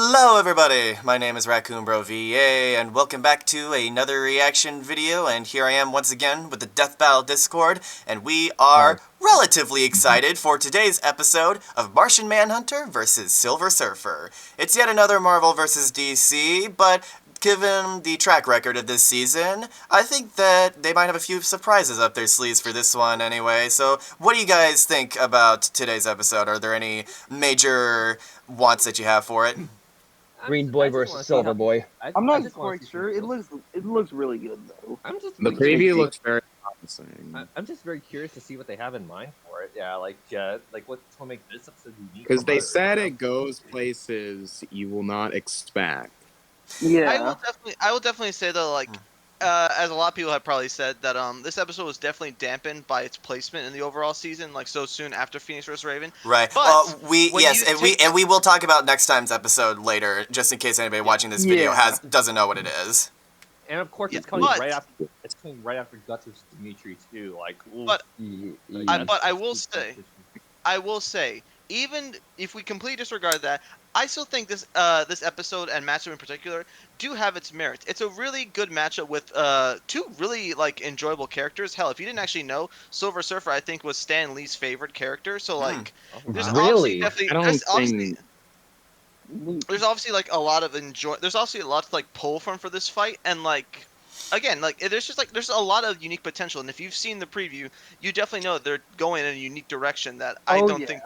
Hello everybody, my name is Raccoon Bro VA, and welcome back to another reaction video, and here I am once again with the Death Battle Discord, and we are relatively excited for today's episode of Martian Manhunter vs. Silver Surfer. It's yet another Marvel vs. DC, but given the track record of this season, I think that they might have a few surprises up their sleeves for this one anyway. So what do you guys think about today's episode? Are there any major wants that you have for it? Green Boy versus Silver Boy. I'm not quite sure. It looks really good though. The preview looks very promising. I'm just very curious to see what they have in mind for it. Yeah, like what's gonna make this episode unique? Because they said it goes places you will not expect. Yeah. I will definitely say though, like, as a lot of people have probably said, that this episode was definitely dampened by its placement in the overall season, like so soon after Phoenix vs. Raven. Right. But we will talk about next time's episode later, just in case anybody watching this video doesn't know what it is. And of course, it's coming right after Guts vs. Dimitri too. Like, but I will say, even if we completely disregard that, I still think this episode and matchup in particular do have its merits. It's a really good matchup with two really like enjoyable characters. Hell, if you didn't actually know, Silver Surfer I think was Stan Lee's favorite character. So like, there's obviously like a lot of There's obviously a lot to like pull from for this fight, and like. Again, like there's a lot of unique potential, and if you've seen the preview, you definitely know that they're going in a unique direction that I don't think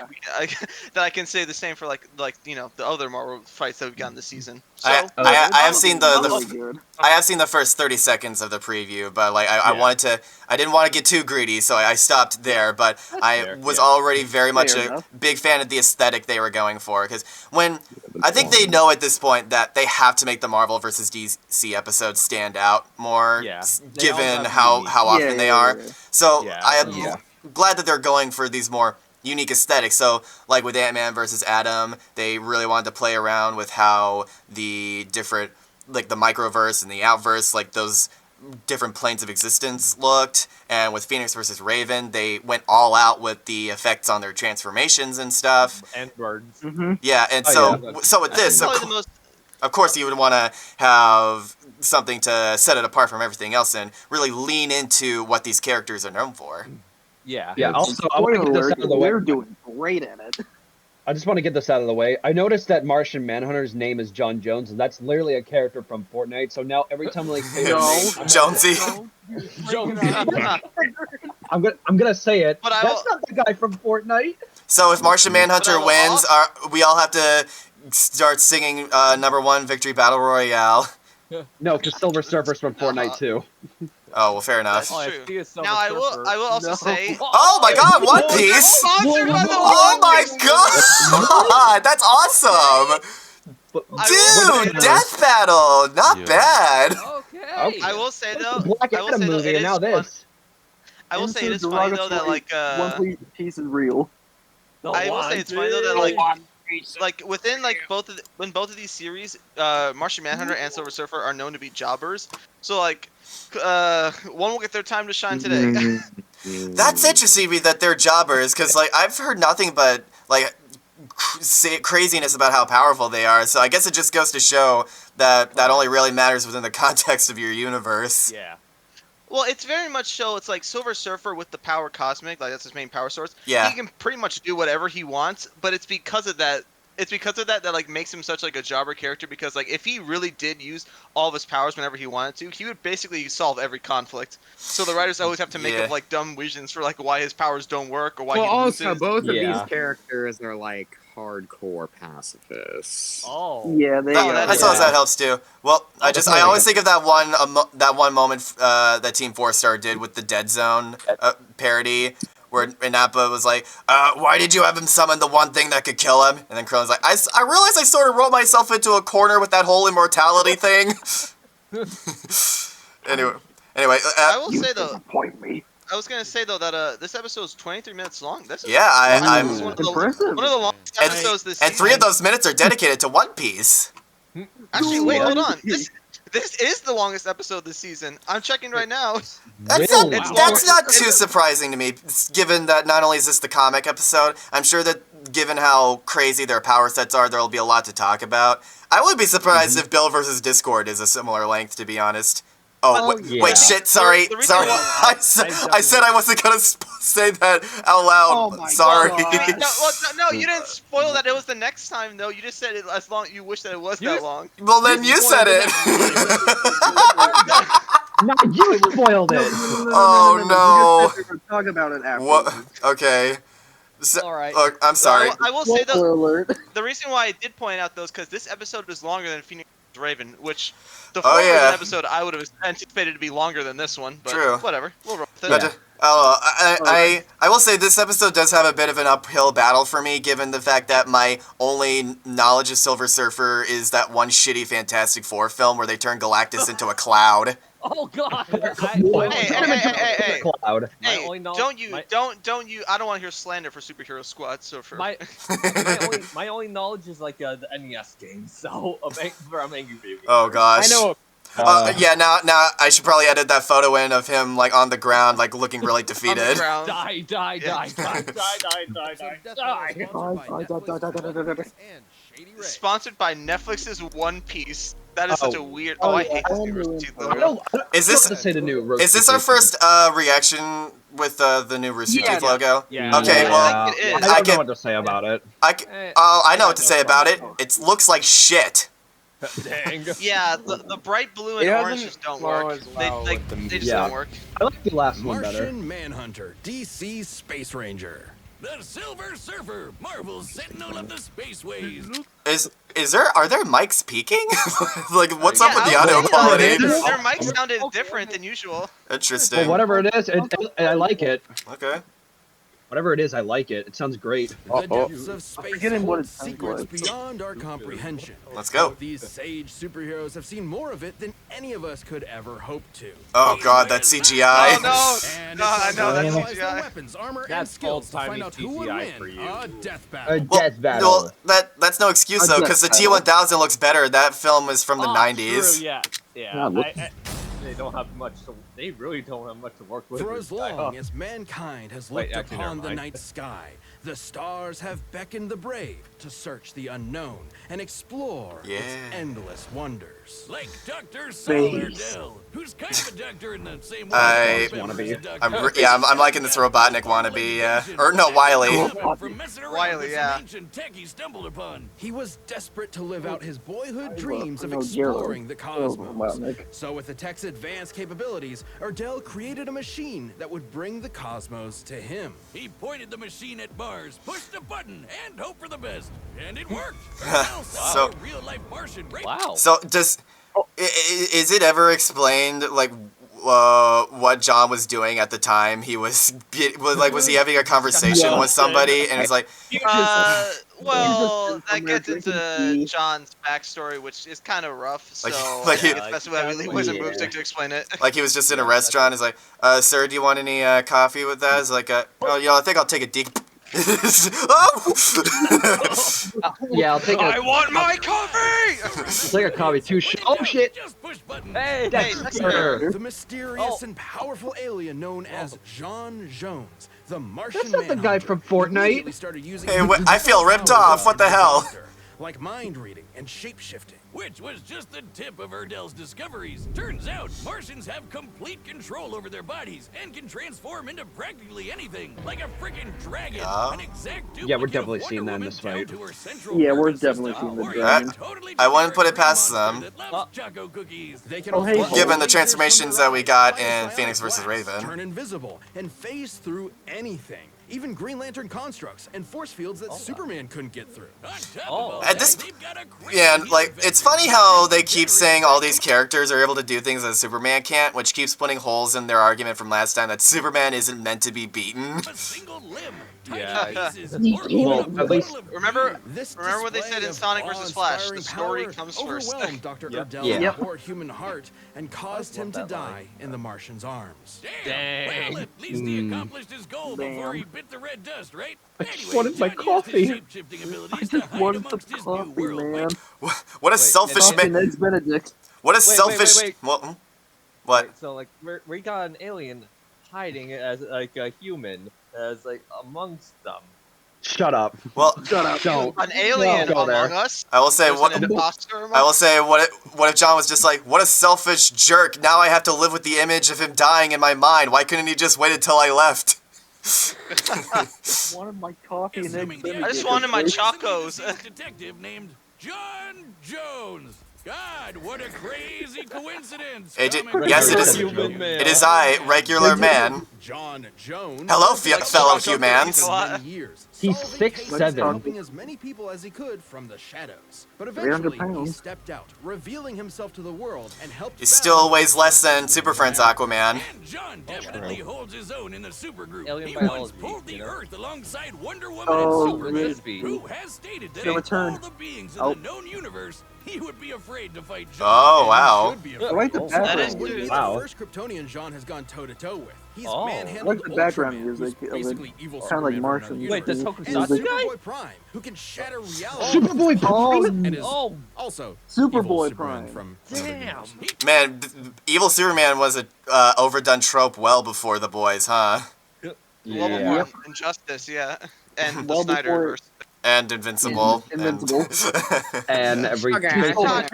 that I can say the same for like you know the other Marvel fights that we've gotten this season. So I have seen I have seen the first 30 seconds of the preview, but like I didn't want to get too greedy, so I stopped there. But I was already very much a big fan of the aesthetic they were going for, because I think they know at this point that they have to make the Marvel vs. DC episodes stand out more, given how often they are. So I am glad that they're going for these more unique aesthetics. So like with Ant-Man versus Atom, they really wanted to play around with how the different, like the microverse and the outverse, like those different planes of existence looked. And with Phoenix versus Raven, they went all out with the effects on their transformations and stuff. And birds. Yeah, and so with this, of course you would want to have something to set it apart from everything else and really lean into what these characters are known for. Yeah. Also, I want to get this out of the way. They're doing great in it. I just want to get this out of the way. I noticed that Martian Manhunter's name is John Jones, and that's literally a character from Fortnite. So now every time I say Jonesy. I'm gonna say it. But that's not the guy from Fortnite. So if Martian Manhunter wins, we all have to start singing #1 Victory Battle Royale. No, because Silver Surfer's from Fortnite too. Oh, well, fair enough. That's true. Now I will also say. Oh my God, One Piece! Oh my God, that's awesome! Dude, Death Battle, not bad. Okay. I will say though. Black Adam movie, and now this. I will say it is funny though that like One Piece is real. I will say it's funny though that like within like both of these series, Martian Manhunter and Silver Surfer are known to be jobbers. So like, one will get their time to shine today. That's interesting to me that they're jobbers, because like I've heard nothing but like craziness about how powerful they are. So I guess it just goes to show that that only really matters within the context of your universe. Yeah. Well, it's very much so. It's like Silver Surfer with the power cosmic, like that's his main power source. Yeah. He can pretty much do whatever he wants, but it's because of that. It's because of that like makes him such like a jobber character. Because like if he really did use all of his powers whenever he wanted to, he would basically solve every conflict. So the writers always have to make up like dumb reasons for like why his powers don't work or why he loses. Also, both of these characters are like hardcore pacifists. Oh. Yeah, they are. I suppose that helps too. Well, I always think of that one moment that Team 4-Star did with the Dead Zone parody, where Nappa was like, why did you have him summon the one thing that could kill him? And then Kron's like, I realized I sort of wrote myself into a corner with that whole immortality thing. Anyway, I will say though. Disappoint me. I was gonna say though that this episode is 23 minutes long. That's I'm one of the longest episodes this season. And 3 of those minutes are dedicated to One Piece. Actually, wait, hold on. This is the longest episode this season. I'm checking right now. That's not too surprising to me, given that not only is this the comic episode, I'm sure that given how crazy their power sets are, there'll be a lot to talk about. I would be surprised if Bill versus Discord is a similar length, to be honest. Oh, wait, shit, sorry. Sorry. I said I wasn't going to say that out loud. Oh sorry. No, you didn't spoil that it was the next time, though. You just said it as long you wish that it was that long. Well, then you said it. No, you spoiled it. Oh, no. We could talk about it after. What? Okay. So, All right. Look, I'm sorry. I will say, though, Spoiler alert. the reason why I did point out, though, is because this episode is longer than Phoenix Raven, which the Oh, yeah. episode I would have anticipated to be longer than this one, but True. whatever. We'll roll with it. But, I will say this episode does have a bit of an uphill battle for me, given the fact that my only knowledge of Silver Surfer is that one shitty Fantastic Four film where they turn Galactus into a cloud. Oh God! Hey, Cloud. Hey, don't you? I don't want to hear slander for Superhero Squad. So for my only knowledge is like the NES game, so from Angry Video Game. Oh gosh. I know. Yeah, now I should probably edit that photo in of him like on the ground, like looking really defeated. Die. Sponsored by Netflix's One Piece. That is such a weird. Oh, I hate this new Rooster Teeth logo. Is this our first reaction with the new Rooster Teeth logo? Yeah. Okay, well, I think it is. I don't know what to say about it. I know what to say about it. It looks like shit. Dang. Yeah, the bright blue and orange just don't work. They just don't work. I like the last one better. Martian Manhunter, DC Space Ranger. The Silver Surfer, Marvel's Sentinel of the Spaceways. Are there mics peaking? Like, what's up with the audio quality? Their mic sounded different than usual. Interesting. Well, whatever it is, I like it. Okay. Whatever it is, I like it. It sounds great. The depths of space forgetting what hold it sounds secrets like. beyond our comprehension. Let's go. These sage superheroes have seen more of it than any of us could ever hope to. Oh god, that CGI. And No, I know, that's analyze CGI. the weapons, armor, and That's skills to old-timey find out who would CGI win for you. a death A battle. death battle. Well, that's no excuse though, because the T-1000 looks better. That film is from the 90s. True, yeah. They don't have much. They really don't have much to work with. For as long as mankind has Wait, looked actually, upon never the mind. night sky, the stars have beckoned the brave to search the unknown and explore its endless wonders. Like Dr. Solardell, who's kind of a doctor in the same way. I'm liking this Robotnik wannabe. Or no, Wiley. Wiley, yeah. He stumbled upon. He was desperate to live out his boyhood dreams of exploring the cosmos. So with the tech's advanced capabilities, Ardell created a machine that would bring the cosmos to him. He pointed the machine at Mars, pushed a button, and hoped for the best. And it worked. So, real-life Martian race. Wow. So is it ever explained like what John was doing at the time? He was he having a conversation with somebody and he's like, well, that gets into John's backstory, which is kind of rough. So that's why he wasn't moved to explain it. Like he was just in a restaurant. He's like, "Sir, do you want any coffee with that?" He's like, I think I'll take a deep." Yeah, I'll take I want my coffee. take a coffee too. Oh shit! Just push button. Hey, The mysterious and powerful alien known as John Jones, the Martian That's not the guy from Fortnite. immediately started using Hey, I feel ripped off. What the hell? like mind reading and shape shifting. Which was just the tip of Ardell's discoveries. Turns out, Martians have complete control over their bodies and can transform into practically anything, like a freaking dragon. An exact Yeah, we're duplicate definitely of seeing that in Wonder this Woman fight. down to her central Yeah, we're nervous definitely system, seeing the or dragon. a totally I wouldn't put it different past them. monster that loves Choco cookies. They can Oh, hey, also Given the lasers transformations from that we got their in eyes, Phoenix vs. glass, Raven. turn invisible and phase through anything. Even Green Lantern constructs and force fields that Superman couldn't get through. On top of all At this, that, they've got a crazy yeah, like event it's funny how they keep saying all these characters are able to do things that Superman can't, which keeps putting holes in their argument from last time that Superman isn't meant to be beaten. a single limb. Yeah. Remember This what they said in display of Sonic vs. Flash? The awe-inspiring story power comes first. overwhelmed Dr. Ardell's Yeah. poor human heart and caused him to die in the Martian's arms. Dang. Well, at least he accomplished his goal before he bit the red dust, right? I just wanted my John used coffee. his shape-shifting abilities I to just hide wanted amongst the his new coffee, world. man. What a selfish Fucking man! Eggs Benedict. What a Wait, selfish. wait. What? What? So like we got an alien hiding as like a human as like amongst them. Shut up. Well, Shut up. Don't. An alien Go there. among us. I will say There's what an imposter among I will say what if John was just like, what a selfish jerk. Now I have to live with the image of him dying in my mind. Why couldn't he just wait until I left? Wanted my coffee and eggs. I just wanted my chocos. Detective named John Jones. God, what a crazy coincidence! Yes, it is. It is I, regular man. John Jones. Hello, fellow humans. He's 6'7". Helping as many people as he could from the shadows. But eventually, he stepped out, revealing himself to the world and helped. He still weighs less than Super Friends Aquaman. And John definitely holds his own in the supergroup. Alien He biology, once pulled the Earth alongside Wonder Woman Oh, and Superman, Crispy. who has stated that Still of return. all the beings in Oh. the known universe, he would be afraid to fight John. Oh, and he wow. should be I like the afraid. That background is Wouldn't be music. the Wow. first Kryptonian John has gone toe-to-toe with. He's Oh. manhandled I like the background Ultraman, music who's of it. basically evil Kinda like Superman from Martian another Wait, this universe. Tokusatsu And guy? Superboy Prime, who can shatter reality. Superboy Oh, Prime? And is Oh, also Superboy evil Superman Prime. from another damn. universe. Man, evil Superman was a overdone trope well before The Boys, huh? Well Yeah. before Injustice, yeah, and the Well before- Snyderverse. And Invincible. Invincible. And every Okay. God,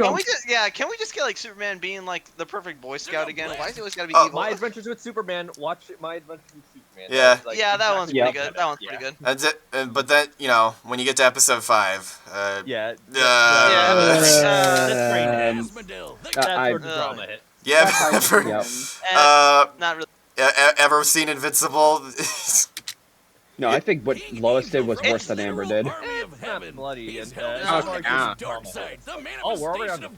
can we just get like Superman being like the perfect Boy Scout again? Why is he always gotta be Oh. evil? My Adventures with Superman. Watch My Adventures with Superman. Yeah. That was, like, Yeah, that one's exactly pretty what good. That one's yeah. pretty good. That's it. But then, you know, when you get to episode 5, Yeah. Yeah, That's brain dead. Asmodel, the That's I- where the drama hit. yeah, That's ever, Yep. Not really. ever seen Invincible? No, I think what Lois did was worse than Amber did. It's not bloody and Okay, yeah. Oh, we're already on the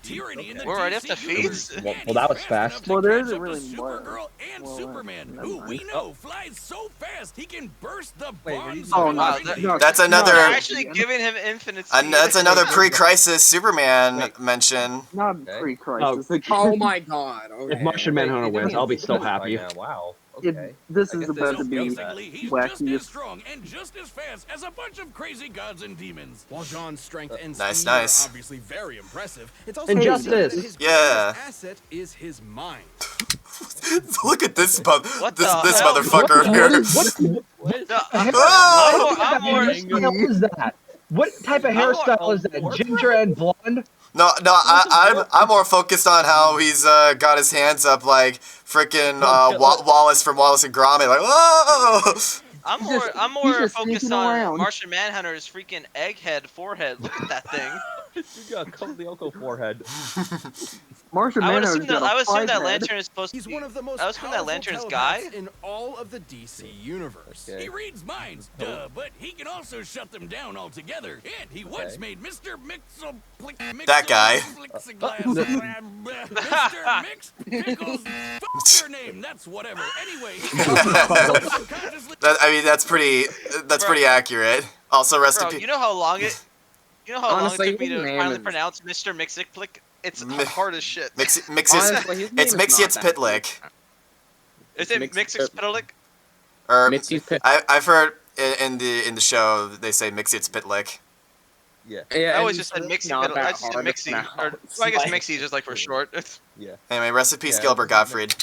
We're already up to feeds? Well, that was fast. Well, there isn't really Supergirl and well, Superman, never who mind. we know flies so fast he can burst the Wait, bonds Oh, of no. infinity. No. That's They're another. actually giving him infinite speed. That's another pre-crisis Superman Wait. mention. Not Okay. pre-crisis. Oh my god. Okay. If Martian Manhunter wins, I'll be so happy. Right now. Wow. It- Okay. this I is guess they about to don't be know that. Basically, he's wacky just as as- strong and just as fast as a bunch of crazy gods and demons. While John's strength and Nice, speed nice. are obviously very impressive, it's also Injustice. that his Yeah. greatest asset is his mind. Look at this What this the this hell? motherfucker here. I'm more. What is that? What type of hairstyle is that? Ginger and blonde? No, I'm more focused on how he's got his hands up like frickin' Wallace from Wallace and Gromit, like whoa. I'm He's more. just- I'm he's more just focused sneaking on around. Martian Manhunter's freaking egghead forehead. Look at that thing. You got Coleoco forehead. Martian I would Manhunter's assume that. got a I would assume that five-head. Lantern is supposed to. He's be... one of the most I assume that powerful Lantern's telepaths guy. in all of the DC universe. Okay. He reads minds, duh, but he can also shut them down altogether. And he once made Mr. Mixel... That guy. Mr. Mix Pickles. Fuck your name. That's whatever. Anyway, he subconsciously... I mean, that's pretty accurate. Also, rest in Bro, peace. you know how long it. You know how Honestly, long it took me his to name finally is- pronounce Mr. Mixicplick? It's Mi- hard as shit. Mixius, Honestly, his name it's is not Mixius that Pitlick. Is it Mixicplick. Mixicplick? Or Mitzi's Pit. I've heard in the show they say Mixius Pitlick. Yeah. Yeah, I always it's just said Mixie. not I that just said hard to Mixie. pronounce. Or, well, I guess Mixie is just like for short. Yeah. Anyway, rest in peace, Yeah. Gilbert Gottfried.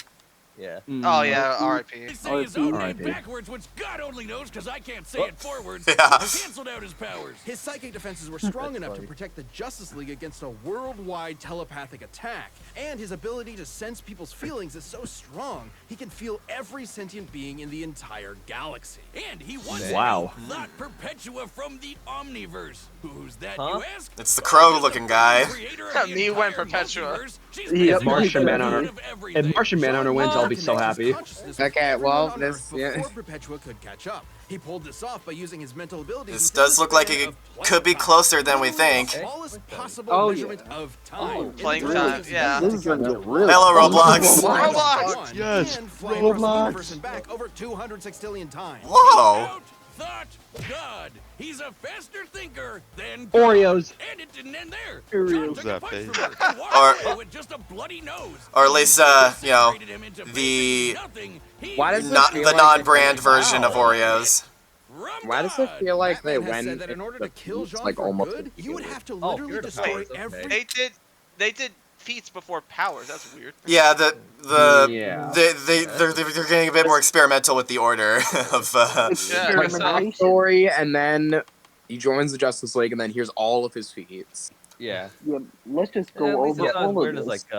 Yeah. Oh yeah, R.I.P. They say his own name R.I.P. backwards, which God only knows because I can't say it forwards. Yeah. Canceled out his powers. His psychic defenses were strong enough to funny. protect the Justice League against a worldwide telepathic attack. And his ability to sense people's feelings is so strong, he can feel every sentient being in the entire galaxy. And he once Wow. thought Perpetua from the Omniverse. Who's that, Huh? you ask? It's the crow-looking guy. Creator of Not the me when entire Perpetua. multiverse. She's Yep. basically Martian the Manhunter. root of everything. If Martian Manhunter wins, I'll be so happy. Okay, well, this- yeah. Before Perpetua could catch up, he pulled this off by using his mental abilities. This within does the look like span it of could be playing closer than we time. think. The smallest possible Oh, measurement yeah. of time. Playing In the time, universe, yeah. This is gonna get really. Hello, Roblox. Roblox! Yes, And flying across the Roblox. universe and back over 200 sextillion times. Whoa. Thought God. He's a faster thinker than God. Oreos. And it didn't end there. Oreos. John took a punch from her and walked Or- away with just a bloody nose. Or at least, you know, Separated him into the- basically nothing. He Why does it Not feel the like non-brand they- version of Wow. Oreos. From Why does it God. feel like they Batman has went said that in order the to kill beats, John like, for almost good, you would have to Oh, literally pure destroy powers, okay. every They did feats before powers. That's weird. Yeah, they're getting a bit more It's experimental with the order of. Yeah. Experimentation. story, and then he joins the Justice League, and then here's all of his feats. Yeah. Yeah, let's just At go least over it's not as all of weird this. as like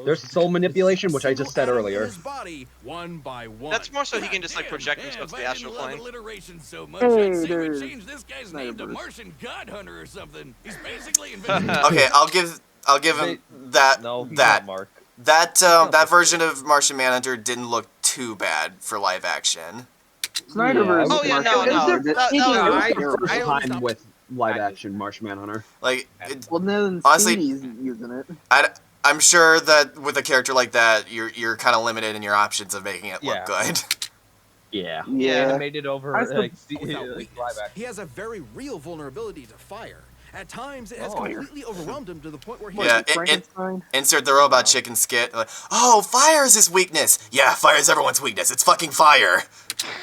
there's soul manipulation, which I just said Single earlier. his body, one by one. That's more so he can just like project himself to the astral plane. alliteration so much, Hey, I'd say we there's change this guy's name to Snyderverse. Martian God Hunter or something. He's basically invented. Okay, I'll give him that No, he's that not Mark. that version of Martian Manhunter didn't look too bad for live action. Snyderverse. Oh, yeah, no, Martian. no. Speedy No, was I terrible. first time with live action Martian Manhunter. Like, Well, then honestly, Speedy's using it. I'm sure that with a character like that, you're kind of limited in your options of making it look good. Yeah. Yeah. He made it over I still- like, Without like weakness, live action. he has a very real vulnerability to fire. At times, it has Fire. completely overwhelmed him to the point where he Yeah, Frankenstein. Insert the robot chicken skit. Like, oh, fire is his weakness. Yeah, fire is everyone's weakness. It's fucking fire.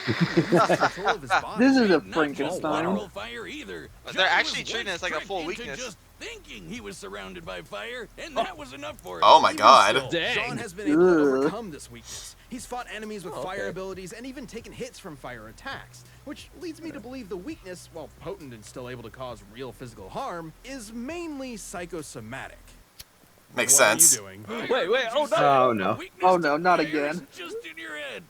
control of his body. This is a Not just Frankenstein. literal fire either. But they're John actually was treating it once as like a tricked full into weakness. Just thinking he was surrounded by fire, and that was enough for him. Oh my Even god. still, Sean has been able to Ugh. overcome this weakness. He's fought enemies with fire abilities and even taken hits from fire attacks, which leads me to believe the weakness, while potent and still able to cause real physical harm, is mainly psychosomatic. Makes What sense. are you doing? Wait, oh no! Oh no. Weakness Oh, to no, not fire again. is Just in your head.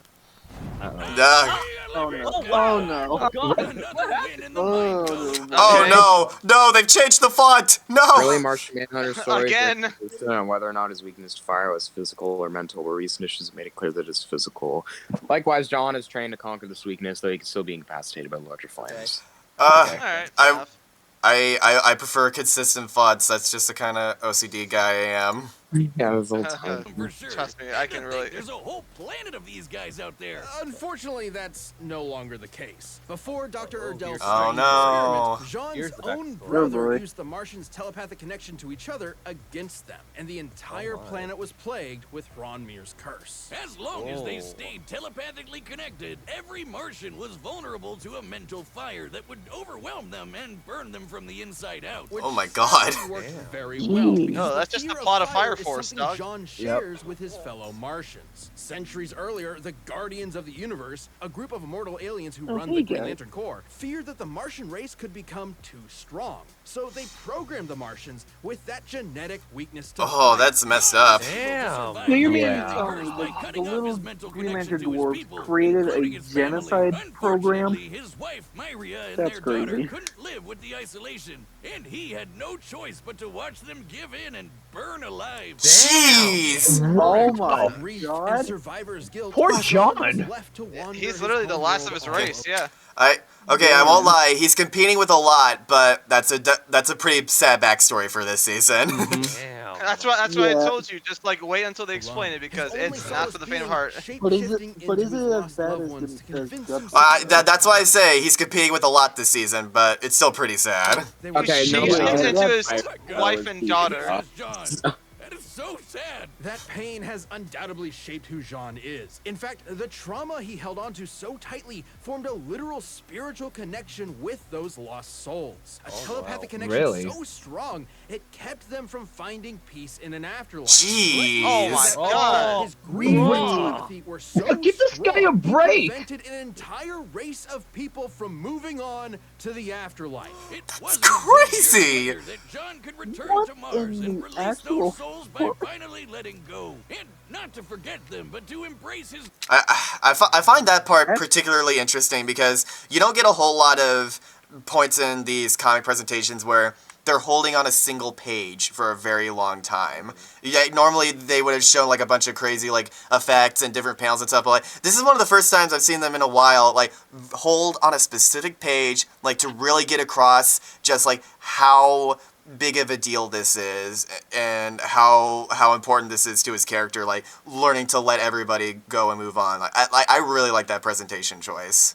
Oh no! Oh, Oh no! Another win in the Oh, Minecraft. no. Oh no, they've changed the font. No. Really, Martian Manhunter's story Again. is on whether or not his weakness to fire was physical or mental, where recent issues have made it clear that it's physical. Likewise, John is trained to conquer this weakness, though he can still be incapacitated by larger flames. Alright, fair enough. I prefer consistent fonts. That's just the kind of OCD guy I am. Yeah, it was a little time. For sure. Trust me, I can Good really. thing There's a whole planet of these guys out there. Unfortunately, that's no longer the case. Before Dr. Erdell's Oh, strange no. experiment, Here's Jean's the own backstory. brother Oh, boy. used the Martians' telepathic connection to each other against them, and the entire planet was plagued with Ronmir's curse. As long as they Oh. stayed telepathically connected, every Martian was vulnerable to a mental fire that would overwhelm them and burn them from the inside out. Which Oh my god. certainly worked very well. Jeez. because No, that's just fear the plot of Fire is Force, something dog. John shares with his fellow Martians. Centuries earlier, the Guardians of the Universe, a group of immortal aliens who Oh, run hey, the Green guys. Lantern Corps, feared that the Martian race could become too strong. So they programmed the Martians with that genetic weakness to Oh, fire. that's messed up. Damn. So you're meaning Yeah. to tell me By that the cutting off little his mental Green connection Lantern to his dwarves people, created a including his family. genocide program? Unfortunately, his wife, Myria, and That's their daughter crazy. couldn't live with the isolation, and he had no choice but to watch them give in and burn alive. Jeez. Oh my Grief and god! survivor's guilt. Poor Sean John. was left to wander He's his literally the home last world of his alone. race, yeah. I won't lie. He's competing with a lot, but that's a pretty sad backstory for this season. Damn. That's why I Yeah. told you, just like wait until they explain it because His only it's solace not for the faint of being heart. But is shape-shifting it? But into is his it as lost bad loved as ones to the convince Gut- himself That's why I say he's competing with a lot this season, but it's still pretty sad. they were Okay, He no, shapes but- into his Oh my God. wife and daughter. This is John. That is so sad. That pain has undoubtedly shaped who Jean is. In fact, the trauma he held onto so tightly formed a literal spiritual connection with those lost souls. A telepathic connection Really? so strong, it kept them from finding peace in an afterlife. Jeez. Oh my That god. His grief and telepathy were so Give this guy strong, a break. He prevented an entire race of people from moving on to the afterlife. It wasn't crazy. until years later that John could return What to Mars in and the release actual those souls by finally letting go. And not to forget them, but to embrace his I find that part particularly interesting because you don't get a whole lot of points in these comic presentations where they're holding on a single page for a very long time. Yeah, normally they would have shown like a bunch of crazy like effects and different panels and stuff, but like this is one of the first times I've seen them in a while like hold on a specific page like to really get across just like how big of a deal this is and how important this is to his character, like learning to let everybody go and move on. Like I really like that presentation choice.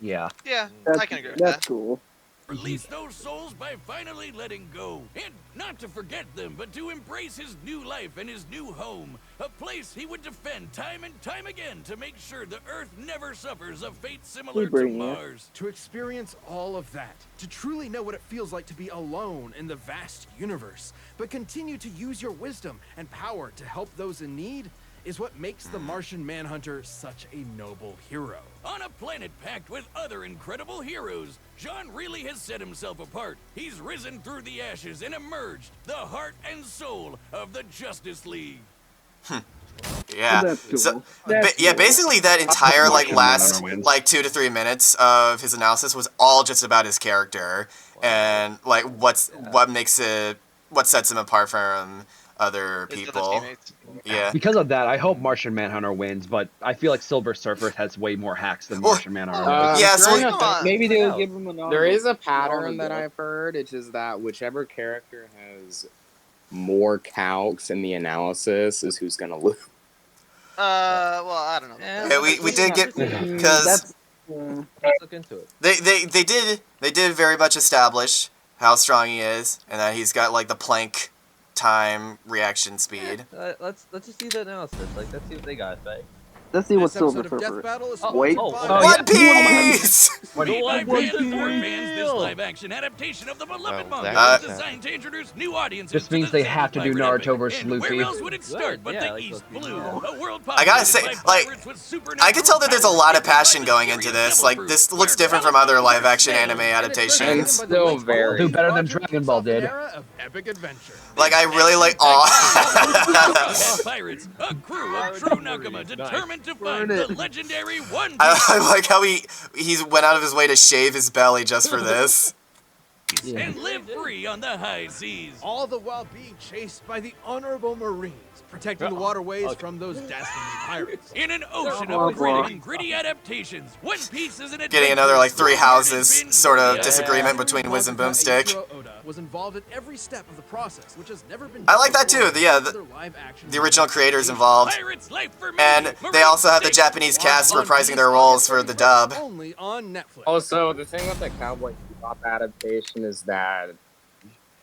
Yeah. Yeah, That's, I can agree with that's that. cool. release those souls by finally letting go. And not to forget them, but to embrace his new life and his new home. A place he would defend time and time again to make sure the Earth never suffers a fate similar to Mars. To experience all of that, to truly know what it feels like to be alone in the vast universe, but continue to use your wisdom and power to help those in need, is what makes the Martian Manhunter such a noble hero. On a planet packed with other incredible heroes, John really has set himself apart. He's risen through the ashes and emerged the heart and soul of the Justice League. Yeah. That's cool. So, That's yeah, cool. basically that entire like Martian last Manhunter wins. like 2 to 3 minutes of his analysis was all just about his character and like what sets him apart from other His other people. teammates. Yeah. Because of that, I hope Martian Manhunter wins, but I feel like Silver Surfer has way more hacks than Martian Manhunter does. Yeah, so Come on. Maybe they'll give him an There is a All pattern of that that. I've heard. It's just that whichever character has more calcs in the analysis is who's gonna lose. Well, I don't know. Yeah, we did get because That's Let's look into it. they did very much establish how strong he is and that he's got like the Planck time reaction speed. Let's just see the analysis. Like, let's see what they got to say. let's see what This Silver episode of Death Surfer. Battle is Wait. sponsored Oh, by- One Piece! The live One fans and board Piece. fans, this live-action adaptation of the beloved Oh, manga that- is designed to introduce new audiences. This to means the they have to do Zen pirate Naruto epic. versus And Luffy. where else would it start but Yeah, the like East those Blue, people. a world I gotta say, populated by like, pirates with I supernatural can tell that there's a lot of powers passion and going into mysterious this. Like, devil this fruit, looks where different from other elephants are live-action sailed. anime And it's adaptations. recommended by the Still Lynx very- Do better than Roger Dragon kicks Ball off an did. era of epic adventure. Like, I really like. Aw. Pirates, a crew of true Nakama determined to find Burn it. the legendary One Piece. I like how he's went out of his way to shave his belly just for this. And live free on the high seas. All the while being chased by the honorable Marines, protecting the waterways from those dastardly pirates. In an ocean Oh, of gritty boy. and gritty adaptations, One Piece is an Getting another like 3 houses adventure sort of filled with disagreement between Wiz and Boomstick. Eiichiro Oda was involved in every step of the process, which has never been I like that done too. Yeah, before in other live-action the original creators involved. Pirates Life for Me, And they Marine also have the Six, Japanese cast One reprising Piece their roles for the dub. Only on Netflix. Also, the thing with the Cowboy Bebop adaptation is that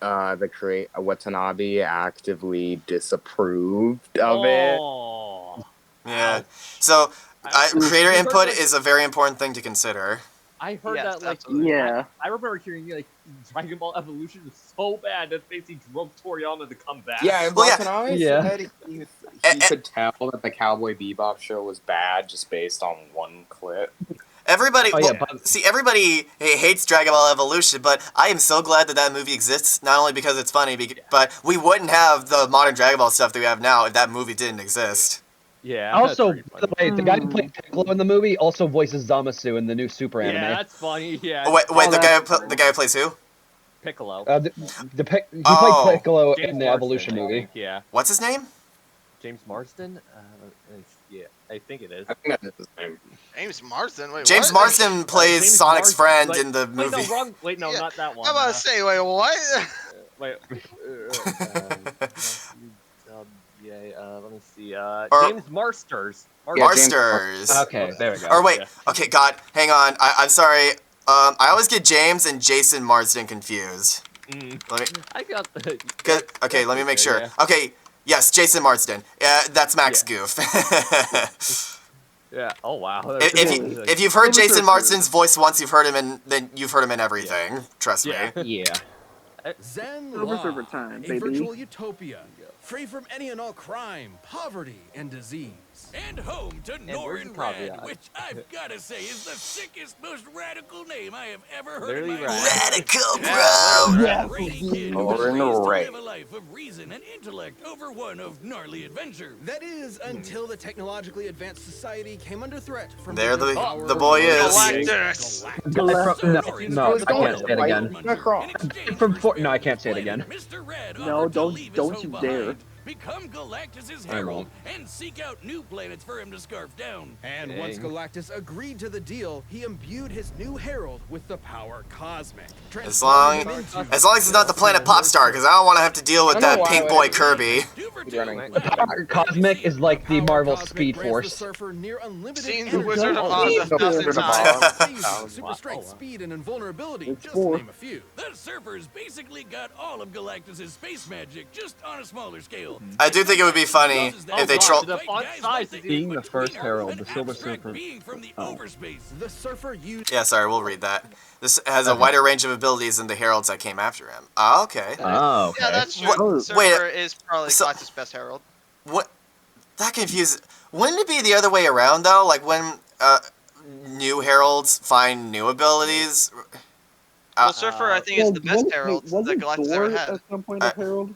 the Watanabe actively disapproved of it. Oh. Yeah. So, creator I heard input that- is a very important thing to consider. I heard Yes, that, like, absolutely. Yeah. I remember hearing, like, Dragon Ball Evolution was so bad that basically drove Toriyama to come back. Yeah, and Well, yeah. Watanabe Yeah. said he Eh, could tell that the Cowboy Bebop show was bad just based on one clip. Everybody, Oh, yeah, well, but- see, everybody hates Dragon Ball Evolution, but I am so glad that that movie exists. Not only because it's funny, but we wouldn't have the modern Dragon Ball stuff that we have now if that movie didn't exist. Yeah. Also, that's by the pretty way, the guy who played Piccolo in the movie also voices Zamasu in the new Super funny. anime. Yeah, that's funny. Yeah. Oh, wait, Oh, the that's guy who plays who? Piccolo. He Oh. played Piccolo James in the Marsden, Evolution I movie. think, yeah. What's his name? James Marsden? Yeah, I think it is. I think that's his name. James Marsden. Wait, James what? Marsden plays James Sonic's Marsden, friend like- in the Wait, movie. no, wrong. Wait, no, Yeah, not that one. I'm about to say, wait, what? Wait. Let me see. James Marsters. Marsters. Okay, there we go. Or wait, Yeah. okay, God, hang on. I'm sorry. I always get James and Jason Marsden confused. Let me. I got the. Okay, let me make sure. Yeah. Okay, yes, Jason Marsden. That's Max Goof. Yeah. Oh wow. if you've heard Jason Marsden's voice once, you've heard him in everything. Trust me. Yeah. Yeah. Zen Silver Law, Surfer time, a baby. virtual utopia, free from any and all crime, poverty, and disease. And home to where's the Norin Rad, caveat? which I've gotta say is the sickest, most radical name I have ever heard Literally in my rad. life. Radical, bro. Yeah. Brady kid who was Norin raised to Rad. live a life of reason and intellect over one of gnarly adventure. That is until the technologically advanced society came under threat from There great the power boy is. Galactus. No, I can't say it again. No, I can't say it again. Mr. Red No, offered to don't- leave his don't home you behind, dare. Become Galactus's I herald won't. and seek out new planets for him to scarf down. And once Galactus agreed to the deal, he imbued his new herald with the power cosmic. As long transforming him into as it's not the planet Popstar, because I don't want to have to deal with I don't know that why pink I- boy Kirby. Do for The power cosmic is like the Marvel Speed Force. Seen the Wizard of Oz 1,000 times. Super strength, speed, and invulnerability, It's just four. to name a few. The Surfer's basically got all of Galactus' space magic, just on a smaller scale. I do think it would be funny if they troll. The font size is Being the first herald, the Silver Surfer. Being from the overspace. The Surfer used Yeah, sorry, we'll read that. This has a wider range of abilities than the heralds that came after him. Oh, okay. Oh, okay. Yeah, that's true. What- Surfer wait, is probably so- Galactus' best herald. What? That confuses. Wouldn't it be the other way around though? Like when new heralds find new abilities. Well, Surfer, I think, is the best herald that Wasn't Galactus Thor ever had. at some point a herald?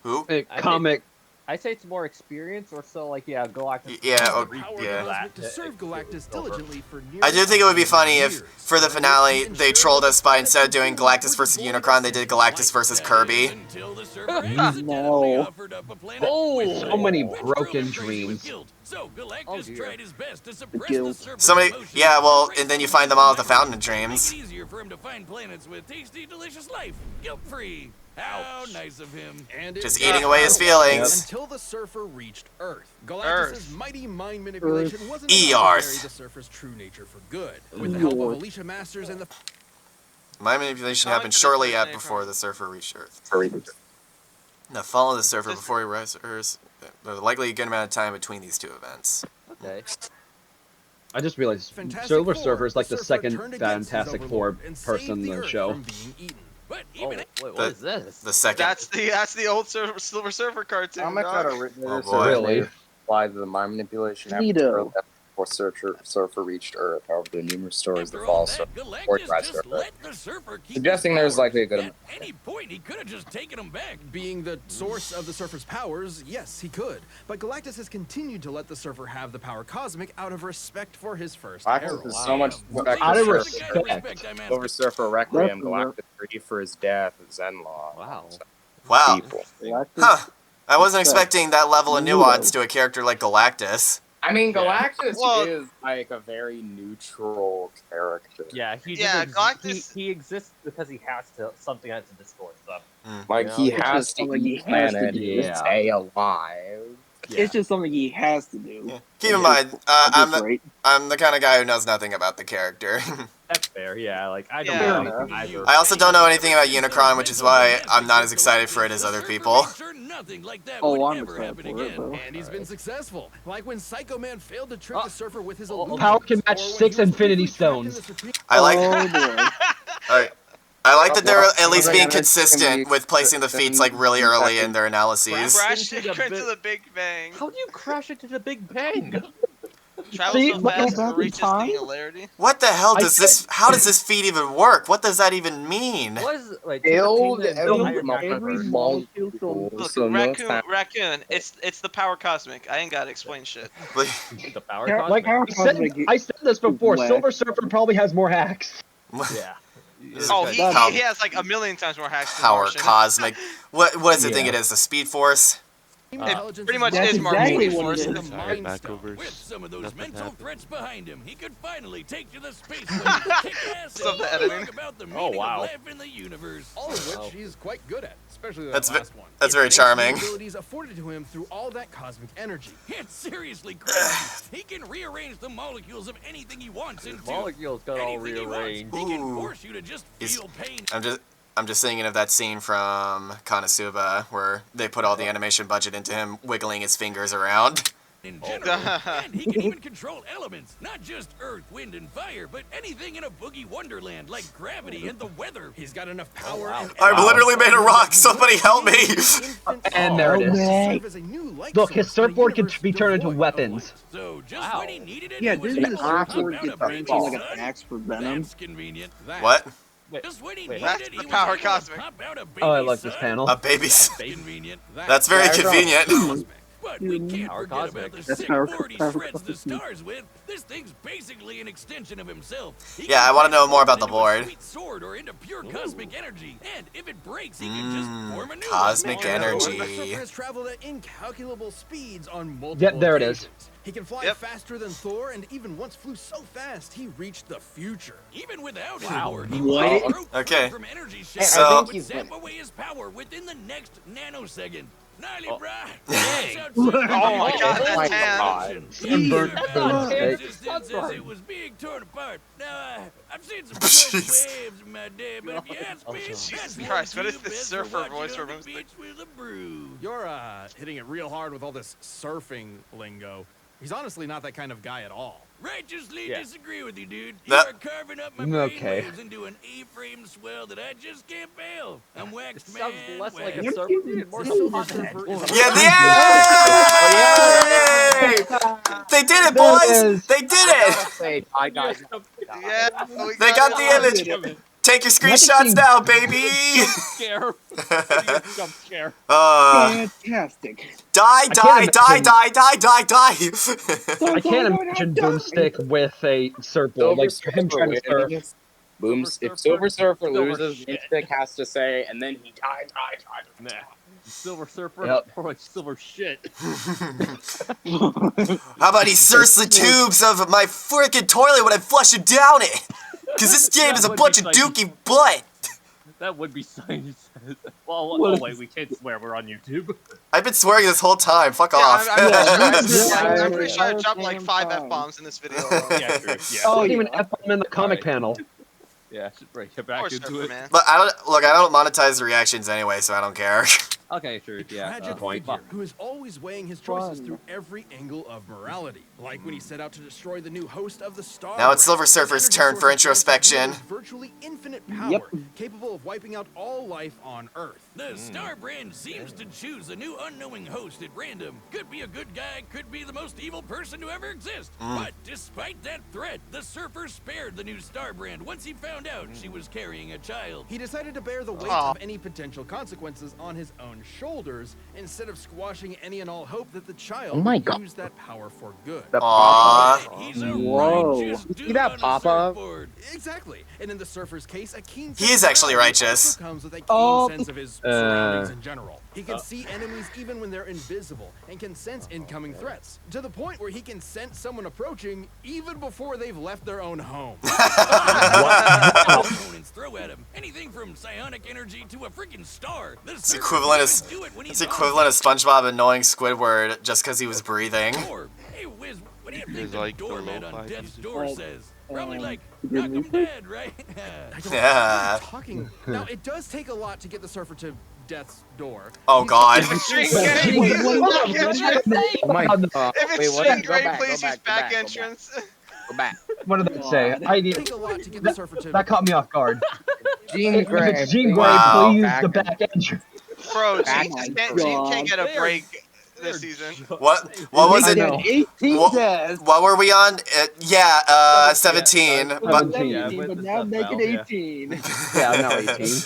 Who? Comic. I say it's more experience, or so like Galactus. Yeah, oh, power yeah. cosmic to serve Galactus diligently for nearly I do think it would be 100 funny if, years. for the finale, they trolled us by instead of doing Galactus versus Unicron, they did Galactus versus Kirby. Until the Surfer No. accidentally offered up a planet with So many which broken drove him crazy with dreams. guilt. So Galactus dear. tried his best to suppress guilt. the Surfer's Somebody, emotions yeah, well, erase and then you them find them from all at the his Fountain of mind. Dreams. Make it easier for him to find planets with tasty, delicious life, guilt-free. How nice of him. And it Just got eating away his worse feelings. Until the Surfer reached Earth. Galactus' Earth. mighty mind manipulation wasn't Earth. enough to bury the Surfer's true nature for good. With the help of Lord. Alicia Masters and the My manipulation I like happened the shortly different name before from- the Surfer reached Earth. Hurry. Now, follow the Surfer Just- before he rises Earth. There's likely a good amount of time between these two events. Okay. I just realized Fantastic Silver Four, Surfer is like the Surfer second turned against his Fantastic Four overlord and person saved in the Earth show. from being eaten. But Oh, even wait, what The- is this? The second. That's the old Silver Surfer cartoon. Comic dog. had a written Oh, this boy. Really? apply to the mind manipulation Neato. after before Surfer reached Earth. However, the numerous stories that after follow all Surfer that, or Galactus by just Surfer. let the Surfer keep Suggesting his there's likely a powers. good At any point, he could have just taken them back. Being the source of the Surfer's powers, yes, he could. But Galactus has continued to let the Surfer have the power cosmic out of respect for his first Galactus herald. is so much respect Out for of Surfer. respect. Over Surfer Requiem, That's Galactus grieved for his death of Zenlaw. Wow. Wow. People. Galactus? Huh. I wasn't Respect. expecting that level of nuance to a character like Galactus. I mean, Galactus Well- is like a very neutral character. Yeah, Yeah, Galactus- he exists because he has to. Something has to destroy something. Like You he know, it's has just to something he eat has to planet do. to Yeah. stay alive. It's just something he has to do. Yeah. Keep in mind, At I'm this the, rate. I'm the kind of guy who knows nothing about the character. That's fair. Yeah, like I don't Yeah. know anything either. I also don't know anything about Unicron, which is why I'm not as excited for it as other people. Oh, I'm ever excited happen for it, again. though. And he's been successful. Like when Psycho Man failed to trick the Surfer with his illusions. Power can match or when 6 he was Infinity briefly trapped in Stones. the Supreme- I like, Oh boy. I like that they're at least Well, being it's consistent gonna be- with placing the feats like really early in their analyses. Crash Into into the the Big Bang. How do you crash into the Big Bang? Travel See, so look fast back it in reaches time. singularity. What the hell I does this? How does this feat even work? What does that even mean? What is like Build every every molecule so- Look, So no raccoon, time. raccoon. It's the power cosmic. I ain't gotta explain shit. the power Yeah, like cosmic. how I said this before. Whack. Silver Surfer probably has more hacks. Yeah. Oh, Pow- he has like a million times more hacks than Power Martian. cosmic. What does it think Yeah. it is? The Speed Force? Intelligence pretty much That's is Martian exactly what Force. it The is. Mind Back Stone. over. With some of those Nothing mental happened. threats behind him, he could finally take to the space kick ass Stop the and editing. talk about the Oh, meaning wow. of life in the universe. All of which he's quite good at, especially that That's last one. that's It very makes charming. the abilities afforded to him through all that cosmic energy. It's seriously crazy. He can rearrange the molecules of anything he wants into Molecules got all anything he wants. rearranged. He can Ooh. force you to just He's- feel pain. I'm just thinking of that scene from Konosuba where they put all the animation budget into him wiggling his fingers around. In general, and he can even control elements, not just earth, wind, and fire, but anything in a boogie wonderland like gravity and the weather. He's got enough power. wow. And I've literally made a rock. Somebody help me! And there it is. Serve as a new light Look, his source in a surfboard can universe be turned into devoid of weapons. light. So just Wow. when he needed it, Yeah, he was didn't the able to pop surfboard out get a turned baby into like an son? axe for venom? That's convenient. That- What? Just when he Wait, needed that's it, he the was power able to cosmic. pop out a baby Oh, I like this son. panel. A baby. That's convenient. That's very Yeah, I know. convenient. But we can't Power forget cosmic. about the That's sick power- board he power shreds the cosmic. stars with. This thing's basically an extension of himself. He Yeah, can I wanna turn know more about into the a board. sweet sword or into pure cosmic energy. And if it breaks, he can just form a new Cosmic one. energy. The Surfer has traveled at incalculable speeds on multiple Yep, there it is. occasions. He can fly Yep. faster than Thor, and even once flew so fast he reached the future. Even without his Wow. board, he What? broke free Okay. from energy So- shafts I that think would he's zap away his power within the next nanosecond. Gnarly, brah. Dang. Oh my god, Oh my that's hand. God. Sunburnt boomstick. Existence as it was being torn apart. Now, I've seen some close waves in my day, but if you ask me, Jesus that's Christ, what one is too this best surfer for voice watching for on the Boomstick? beach with a brew. You're hitting it real hard with all this surfing lingo. He's honestly not that kind of guy at all. Righteously Yeah. disagree with you, dude. You That- are carving up my Okay. brainwaves into an A-frame swell that I just can't bail. I'm It waxed, sounds man. less like a waxed. surfer dude, more The Silver like a Surfer is a Yeah, they did it, There it boys! is. They did I it! gotta say, I got Yeah, we They got the it. image. Take your screenshots now, baby! scare. Jump scare. Fantastic. Die, die, die, die, die, die, die! I can't imagine Boomstick with a surfboard, like him trying to surf. If Silver Surfer Silver loses, shit. Boomstick has to say, and then he died. Nah. Silver Surfer, Yep. more like silver shit. How about he search the tubes of my freaking toilet when I flush it down it? Cause this game is a That would bunch be of nice. dookie butt! That would be science. Well, oh wait, we can't swear. We're on YouTube. I've been swearing this whole time, fuck Yeah, off. I'm pretty sure I dropped like 5 Damn F-bombs in this video. Yeah, true. Yeah. Oh, Not even yeah. F-bomb in the comic panel. Yeah, should break it Poor back into surfer, it. man. But I don't monetize the reactions anyway, so I don't care. Okay, true. The Yeah. tragic Point. figure who is always weighing his choices Fun. through every angle of morality. Like when he set out to destroy the new host of the Star. Now it's Brand, Silver Surfer's an energy turn for source that introspection. wields virtually infinite power, Yep. capable of wiping out all life on Earth. The Star Brand seems to choose a new unknowing host at random. Could be a good guy, could be the most evil person to ever exist. But despite that threat, the Surfer spared the new Star Brand once he found out she was carrying a child. He decided to bear the weight Aw. of any potential consequences on his own shoulders instead of squashing any and all hope that the child Oh my would God. use that power for good. Aww. He's a Whoa. righteous dude See that on a pop-up? surfboard. Exactly. And in the surfer's case, a keen He sense is of actually morality righteous. also comes with a keen Oh. sense of his surroundings in general. He can see enemies even when they're invisible and can sense incoming threats to the point where he can sense someone approaching even before they've left their own home. Opponents throw at him anything from psionic energy to a freaking star. It's equivalent of SpongeBob annoying Squidward just because he was breathing. Hey, Wiz, what do you think the like the doorman on lo-fi death's music. door says? Probably like, good knock 'em dead, right? I don't know Yeah. what you're talking. Now, it does take a lot to get the surfer to death's door. Oh god. Extreme Wait, game, wait, use wait, back wait, entrance. Oh my God. If Wait, it's what? string Go grade, back, please go use back, back go back. entrance. Go back. What did that say? God. I It need, take a lot to get the surfer to. that caught me off guard. Jean If Grey. it's Jean please. Grey, Wow. please Back the back entrance. Bro, Back Gene on can't, God. Gene can't get a They are- break this season. What was I it? know. 18 What, deaths. what were we on? 17. Yeah, But 17, yeah, with but the now death make it valve, yeah. 18. Yeah, now 18.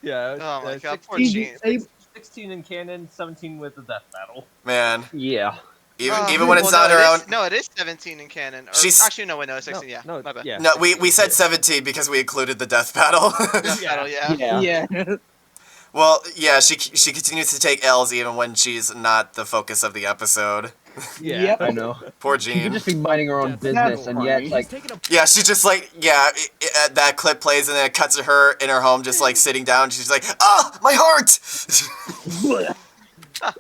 Yeah. Oh my god, poor 16, Gene. 16 in canon, 17 with the death battle. man, Yeah. even when it's well, not no, her it own. is, no, it is 17 in canon. Or, She's- actually, no, wait, no, it's 16. yeah, No, my bad. yeah. No, we said Yeah. 17 because we included the death battle. Death battle, yeah. Yeah. Yeah. Well, yeah, she continues to take L's even when she's not the focus of the episode. Yeah. Yep. I know. Poor She could Jean. just be minding her own That's business, and yet, funny. like, He's taking a Yeah, she's just like, that clip plays and then it cuts to her in her home just like sitting down. She's like, ah, my heart!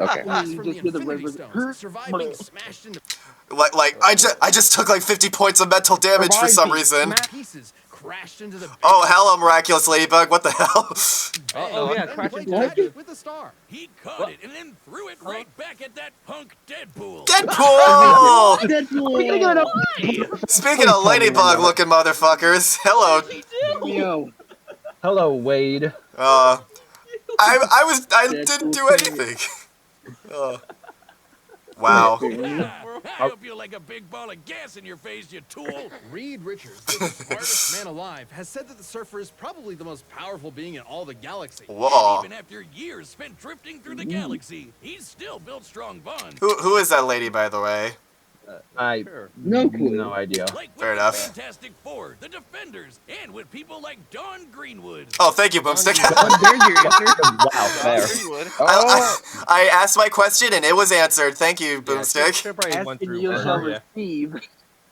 Okay. blast You from just the hear the Infinity river. Stones, survive being smashed into like I just took like 50 points of mental damage for some reason. pieces, crashed into the Oh, hello, miraculous ladybug, what the hell? Oh, yeah, then crash played into catch with the star. He caught it and then threw it right back at that punk Deadpool. Deadpool! Deadpool. Speaking of ladybug looking motherfuckers, hello. Yo. hello, Wade. I didn't do anything. Wow. I hope you like a big ball of gas in your face, you tool. Reed Richards, the smartest man alive, has said that the surfer is probably the most powerful being in all the galaxy. Whoa. Even after years spent drifting through the galaxy, he's still built strong bonds. Who is that lady, by the way? I No clue. no idea. Like with Fair the enough. Fantastic Four, the Defenders, and with people like Dawn Greenwood. Oh, thank you, Boomstick. There's your answer. Wow, fair. You would. I asked my question and it was answered. Thank you, Boomstick. Should probably went Asking through you shall yeah. receive.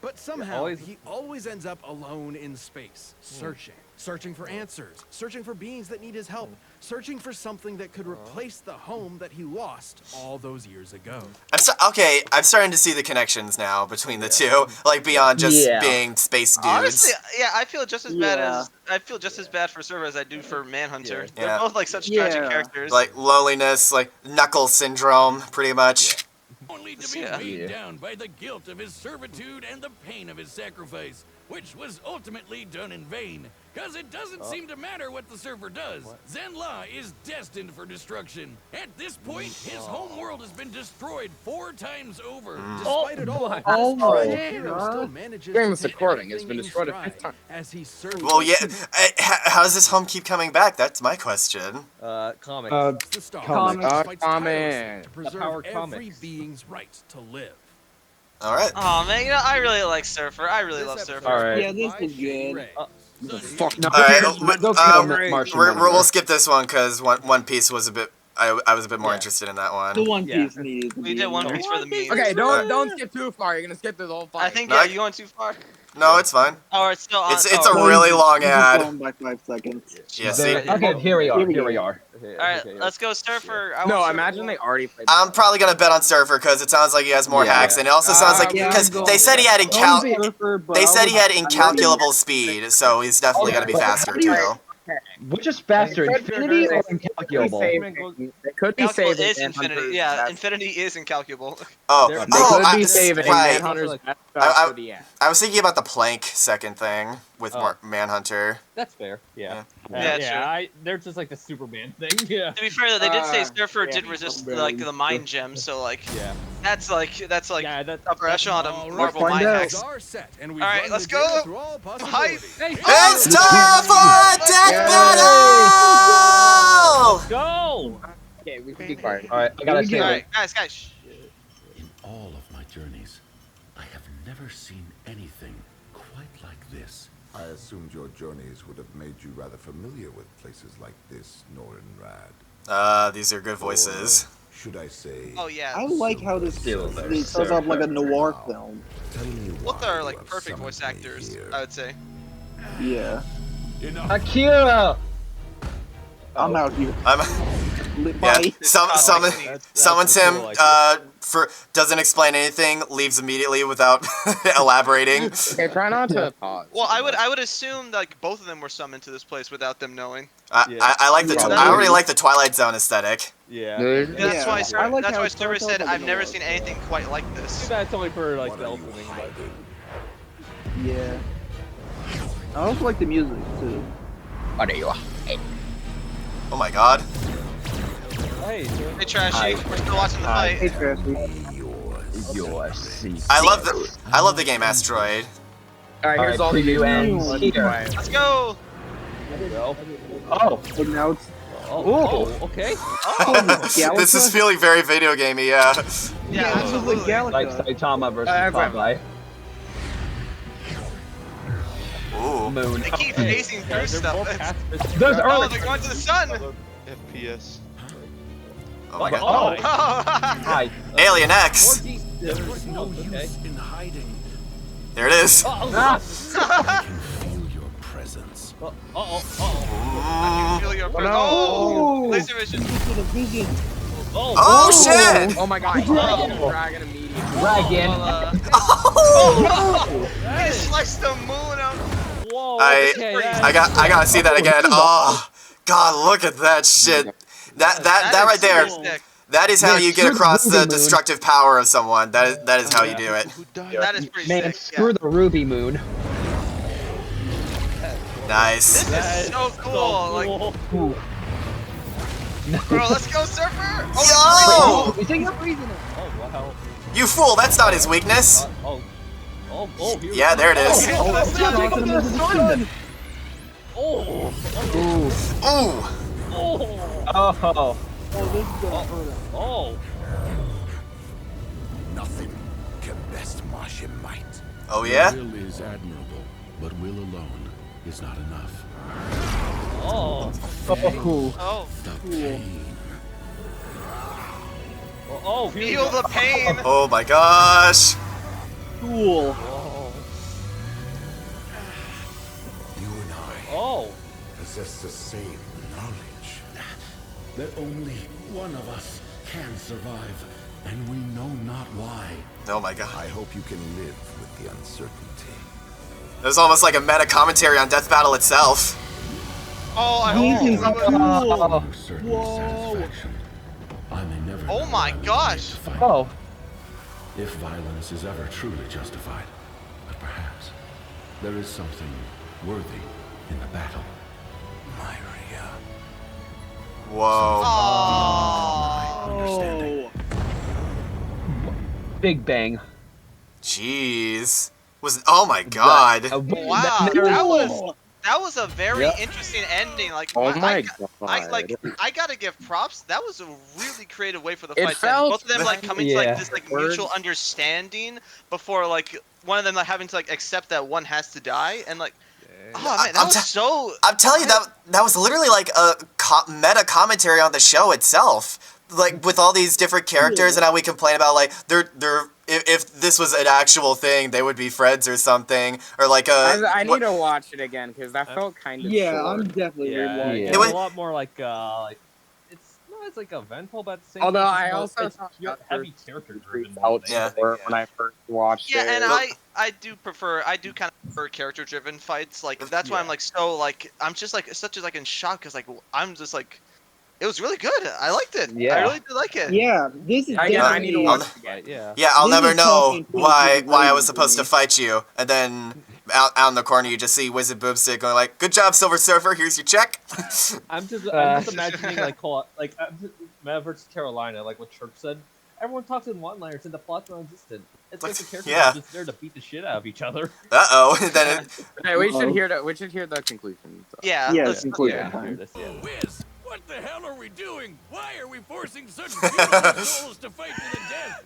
But somehow, Always- he always ends up alone in space, searching, searching for answers, searching for beings that need his help, searching for something that could replace the home that he lost all those years ago. I'm starting to see the connections now between the two, like beyond just being space dudes. Honestly, yeah, I feel just as bad for Server as I do for Manhunter. They're both like such tragic characters. Like loneliness, like knuckle syndrome, pretty much. Only to be weighed down by the guilt of his servitude and the pain of his sacrifice, which was ultimately done in vain. Because it doesn't seem to matter what the Surfer does. Zenla is destined for destruction. At this point, his home world has been destroyed 4 times over. Despite it all, hero still manages During to this take recording, it's everything been in destroyed a stride 5th time. as he serves. Well, yeah. How does this home keep coming back? That's my question. Comics. The star Comics. fights tirelessly Comics. to preserve power every comics. being's right to live. All right. Oh man, you know I really like Surfer. I really love Surfer. All right. Yeah, this is good. Fuck no. All right. We'll skip this one because One Piece was a bit. I was a bit more interested in that one. The One Piece needs. We did One Piece for the meme. Okay, don't skip too far. You're gonna skip this whole fight. I think No, you're going too far. No, it's fine. Oh, it's still on. It's a really long ad. Going by 5 seconds. Yeah, see. Okay, here we are. All right, let's go Surfer. No, I imagine they already played. I'm probably gonna bet on Surfer because it sounds like he has more hacks, and it also sounds like because they said he had incalculable speed, so he's definitely gonna be faster too. Which is faster, infinity or incalculable? They could be Incalculable saving is infinity. Yeah, infinity is incalculable. They could be saving Manhunter's best shot for the end. I was thinking about the plank second thing with Manhunter. That's fair. Yeah. Yeah, They're just like the Superman thing. Yeah. To be fair though, they did say Surfer did resist like the mind gem, so like that's like that's upper echelon of Marvel mind hacks. Alright, let's go! Hype! It's time for Death Battle! Go! Okay, we can be quiet. All right, I gotta say. Alright, guys. In all of my journeys, I have never seen anything quite like this. I assumed your journeys would have made you rather familiar with places like this, Norrin Rad. These are good voices. Or should I say? Oh yeah. I like how this starts off like a noir film. Both are like perfect voice actors, I would say. Yeah. Akira! I'm out here. Summons him, doesn't explain anything, leaves immediately without elaborating. Okay, try not to pause. Well, I would assume like both of them were summoned to this place without them knowing. I like I already like the Twilight Zone aesthetic. Yeah. That's why Surfer said I've never seen anything quite like this. That's only for like the opening. Yeah. I also like the music too. Oh, there you are. Oh my god. Hey, Trashy. We're still watching the fight. Hey, Trashy. I love the game Asteroid. Alright, here's all the preview ends here. Let's go! Oh, But now it's. Okay. This is feeling very video gamey, yeah. Yeah, absolutely. like Saitama versus Popeye. Ooh. Moon. They keep phasing through stuff. There's Oh, Earth. they're going to the sun! FPS. Oh my god. Hi. Alien X. There's no use in hiding. There it is. I can feel your presence. I can feel your presence. Oh! Laser vision. Oh shit! Oh my god, Dragon immediately. Dragon. He sliced the moon out. Whoa. I gotta see that again. Oh god, look at that shit. That right there. That is how you get across the destructive power of someone. That is how you do it. That is pretty Man, sick. screw the Ruby Moon. Nice. This is so cool. Like, bro, let's go, Surfer! Yo! You think you're freezing it? Oh wow. You fool! That's not his weakness. Yeah, there it is. Let's go take him to the sun. Ooh. Oh. This is gonna hurt him. Oh. Nothing can best Martian might. Oh yeah. Will is admirable, but will alone is not enough. Oh. Oh. The pain. Oh. Feel the pain! Oh my gosh. Cool. You and I Oh. possess the same knowledge. That only one of us can survive, and we know not why. Oh my god. I hope you can live with the uncertainty. It was almost like a meta commentary on Death Battle itself. Oh, I hope Whoa. I may never oh my gosh. Oh. If violence is ever truly justified, but perhaps there is something worthy in the battle. Myria. Whoa. Oh. Big bang. Jeez. Oh my god. Wow, that was a very interesting ending. Like, oh my god. I gotta give props. That was a really creative way for the It fight. felt Both of them like coming to like this like mutual understanding before like one of them like having to like accept that one has to die and like. Oh man, that was so. I'm telling you that was literally like a meta commentary on the show itself. Like with all these different characters and how we complain about like they're if this was an actual thing they would be friends or something or like I need to watch it again because that felt kind of short. I'm definitely It was a lot more like it's like eventful, but at the same although time, I also thought heavy character driven when I first watched it. Yeah, and I do kind of prefer character driven fights. Like that's why I'm like so like I'm just like such as like in shock because like I'm just like. It was really good. I liked it. Yeah. I really did like it. Yeah, this is I need to watch it. Yeah, I'll never know why I was supposed to fight you, and then out in the corner you just see Wizard Boomstick going like, "Good job, Silver Surfer. Here's your check." I'm just imagining like Meta versus Carolina, like what Church said. Everyone talks in one-liners and the plot's non-existent. It's like the characters are just there to beat the shit out of each other. Uh-oh. Then hey, we should hear the conclusion. So. Yeah. The conclusion. Wiz, what the hell are we doing? Why are we forcing such beautiful souls to fight to the death?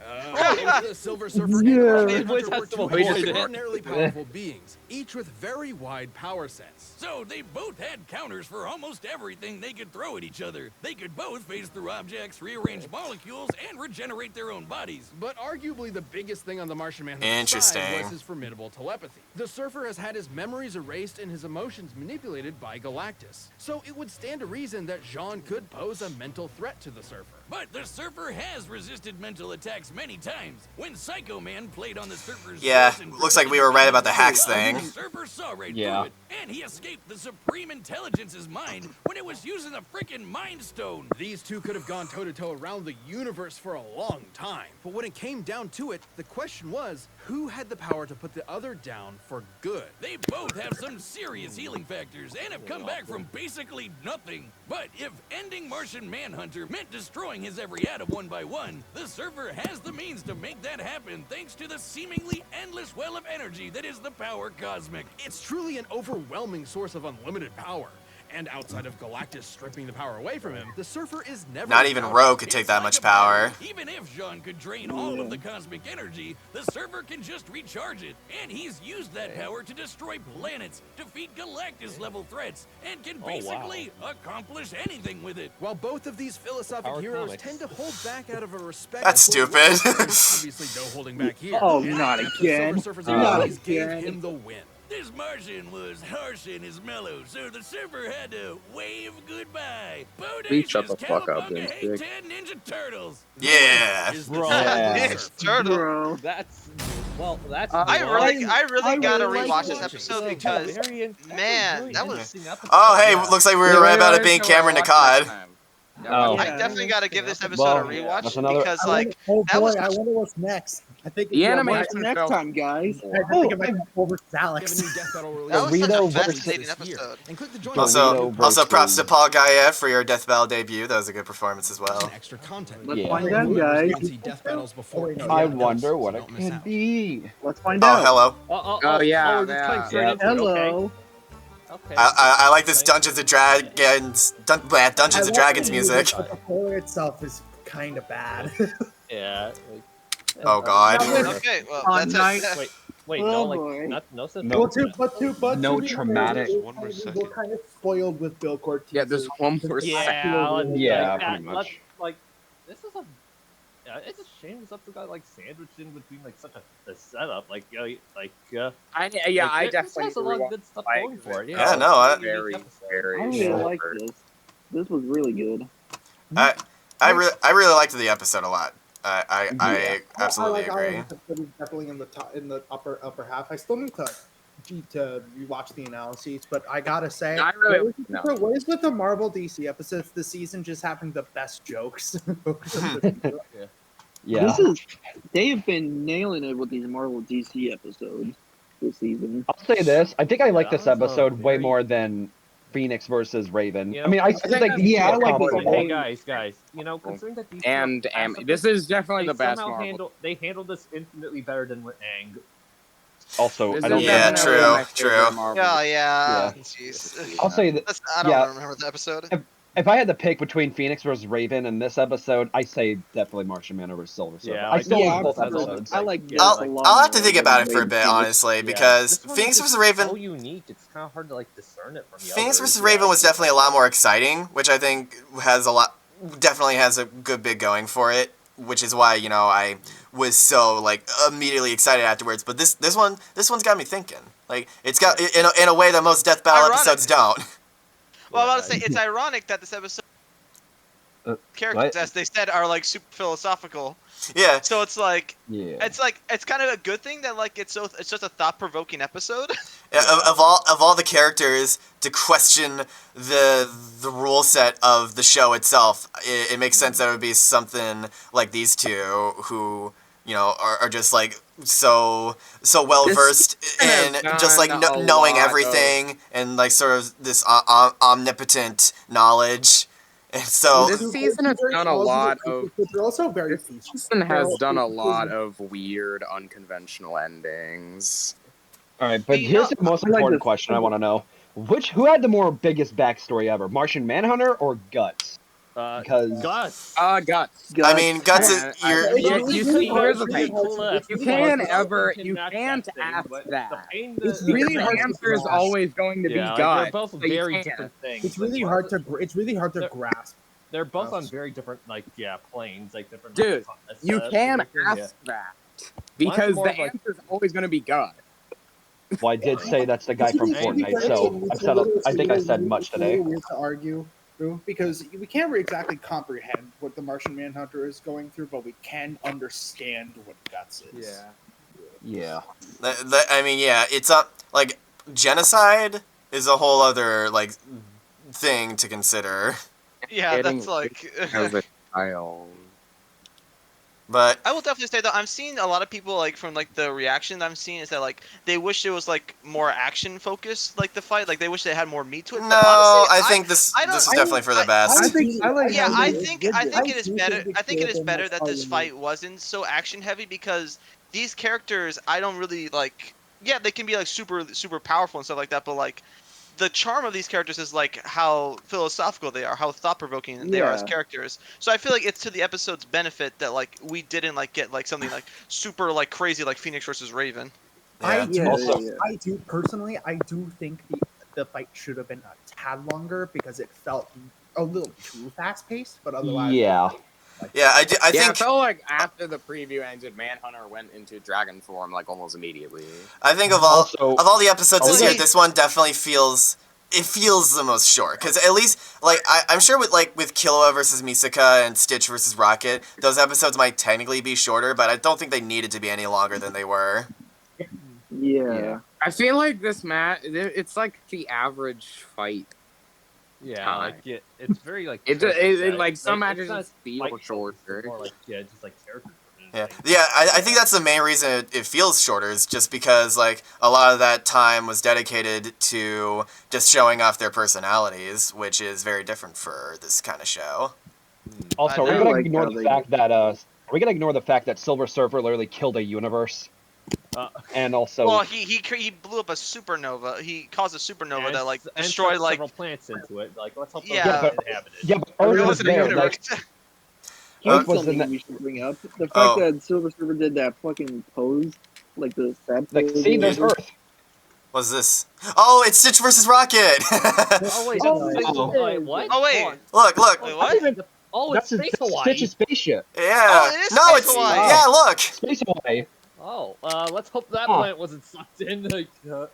The Silver Surfer and Manhunter were two extraordinarily powerful beings, each with very wide power sets. So they both had counters for almost everything they could throw at each other. They could both phase through objects, rearrange molecules, and regenerate their own bodies. But arguably the biggest thing on the Martian Manhunter side was his formidable telepathy. The Surfer has had his memories erased and his emotions manipulated by Galactus. So it would stand to reason that Jean could pose a mental threat to the Surfer. But the Surfer has resisted mental attacks many times. When Psycho Man played on the Surfer's looks like we were right about the hacks thing. The Surfer saw right through it, and he escaped the Supreme Intelligence's mind when it was using the frickin' Mind Stone. These two could have gone toe-to-toe around the universe for a long time. But when it came down to it, the question was, who had the power to put the other down for good? They both have some serious healing factors and have come back from basically nothing. But if ending Martian Manhunter meant destroying his every atom one by one, the Surfer has the means to make that happen thanks to the seemingly endless well of energy that is the power cosmic. It's truly an overwhelming source of unlimited power. And outside of Galactus stripping the power away from him, the Surfer is never... Not even Rogue could take that much power. Even if Jean could drain all of the cosmic energy, the Surfer can just recharge it. And he's used that power to destroy planets, defeat Galactus-level threats, and can basically accomplish anything with it. While both of these philosophic heroes tend to hold back out of a respect... That's stupid. Obviously no holding back here. Oh, not again. The Surfer's abilities gave him the win. This Martian was harsh in his mellow, so the Surfer had to wave goodbye. Please shut the fuck up, Hey, 10 Ninja Turtles. Yeah. Bro. Ninja Turtle. Bro. That's I really gotta rewatch this episode because man, that was. Oh, hey, looks like we were right about it being Cameron Nicod. I definitely gotta give this episode a rewatch because like that was. I wonder what's next. I think the animation next time, guys. I think it might be over Alex. That was such a fascinating episode. Also, props to Paul Guyette for your Death Battle debut. That was a good performance as well. Extra content. Let's find out, guys. I wonder what it could be. Let's find out. Hello. Oh yeah. Hello. Okay. I like this Dungeons and Dragons music. The horror itself is kind of bad. Yeah. Oh god. Okay, well that's it. Wait, Oh, no, like boy. no sense. No traumatic. One more second. We're kind of spoiled with Bill Cortez. Yeah, there's one more second. Yeah, Yeah, like pretty much. like this is a it's a shame it's up to guy like sandwiched in between like such a setup. I definitely has a lot of good stuff going for it. Yeah, no, very. I really like this. This was really good. I really liked the episode a lot. I absolutely agree. Definitely in the upper half. I still need to rewatch the analyses, but I gotta say, what is with the Marvel DC episodes this season just having the best jokes? Yeah, they have been nailing it with these Marvel DC episodes this season. I'll say this: I think I like this episode way more than Phoenix versus Raven. You know, I mean, I still think I like this. Hey guys, considering that these this is definitely the best Marvel. They handled this infinitely better than with Aang. Also, This I don't. is Yeah, definitely my true. favorite Marvel. Yeah. Jeez. I'll say that. I don't remember the episode. If I had to pick between Phoenix versus Raven and this episode, I say definitely Martian Man over Silver Surfer. Yeah, I still like both episodes. I like. I'll have to think about it for a bit, honestly, because Phoenix vs. Raven. So unique, it's kind of hard to like discern it from the Phoenix others. vs. Raven was definitely a lot more exciting, which I think definitely has a good bit going for it, which is why I was so like immediately excited afterwards. But this one's got me thinking. Like it's got in a way that most Death Battle episodes don't. Well, I was about to say, it's ironic that this episode characters, as they said, are like super philosophical. Yeah. So it's like, it's kind of a good thing that like it's just a thought-provoking episode. Of all the characters to question the rule set of the show itself, it makes sense that it would be something like these two who are just like so well versed in just like knowing everything and like sort of this omnipotent knowledge. And so this season has done a lot of. They're also very. This season has done a lot of weird, unconventional endings. All right, but here's the most important question I want to know: who had the biggest backstory ever, Martian Manhunter or Guts? Because Guts. Guts. I mean, Guts is here's the thing. You can't ask that. It's really hard. The answer is always going to be Guts. They're both very different things. It's really hard to grasp. They're both on very different planes, like different. Dude, you can ask that because the answer is always going to be Guts. Well, I did say that's the guy from Fortnite, so I think I said much today. Weird to argue, because we can't exactly comprehend what the Martian Manhunter is going through, but we can understand what Guts is. Yeah. I mean, it's like genocide is a whole other like thing to consider. Yeah, that's like. As a child. But I will definitely say though, I'm seeing a lot of people like from like the reaction that I'm seeing is that like they wish it was like more action focused, like the fight, like they wish they had more meat to it. No, honestly, I think this is definitely for the best. I think it is better. I think it is better that this fight wasn't so action heavy because these characters I don't really like. Yeah, they can be like super powerful and stuff like that, but like. The charm of these characters is like how philosophical they are, how thought-provoking they are as characters. So I feel like it's to the episode's benefit that like we didn't like get like something like super like crazy like Phoenix versus Raven. I do personally think the fight should have been a tad longer because it felt a little too fast-paced, but otherwise I think it felt like after the preview ended, Manhunter went into dragon form like almost immediately. I think of all the episodes this year, this one definitely feels the most short. Because at least like I'm sure with Killua versus Misaka and Stitch versus Rocket, those episodes might technically be shorter, but I don't think they needed to be any longer than they were. Yeah. I feel like this match, it's like the average fight. Yeah, like it's very like it like some matches just feel shorter. More like just like character. Yeah. I think that's the main reason it feels shorter is just because like a lot of that time was dedicated to just showing off their personalities, which is very different for this kind of show. Also, are we gonna ignore the fact that Silver Surfer literally killed a universe? And also, well, he blew up a supernova. He caused a supernova that like destroyed like several planets into it. Like let's hope those inhabited. Yeah, but Earth was there. Here's something we should bring up: the fact that Silver Surfer did that fucking pose, like the sad. Like, see, there's Earth. What's this? Oh, it's Stitch versus Rocket. Oh wait, what? Look. Wait, what? Oh, it's Space Hawaii. Stitch's spaceship. Yeah. Oh, it is no, Space it's Hawaii. yeah. Look. Space Hawaii. Oh, let's hope that planet wasn't sucked in. Oh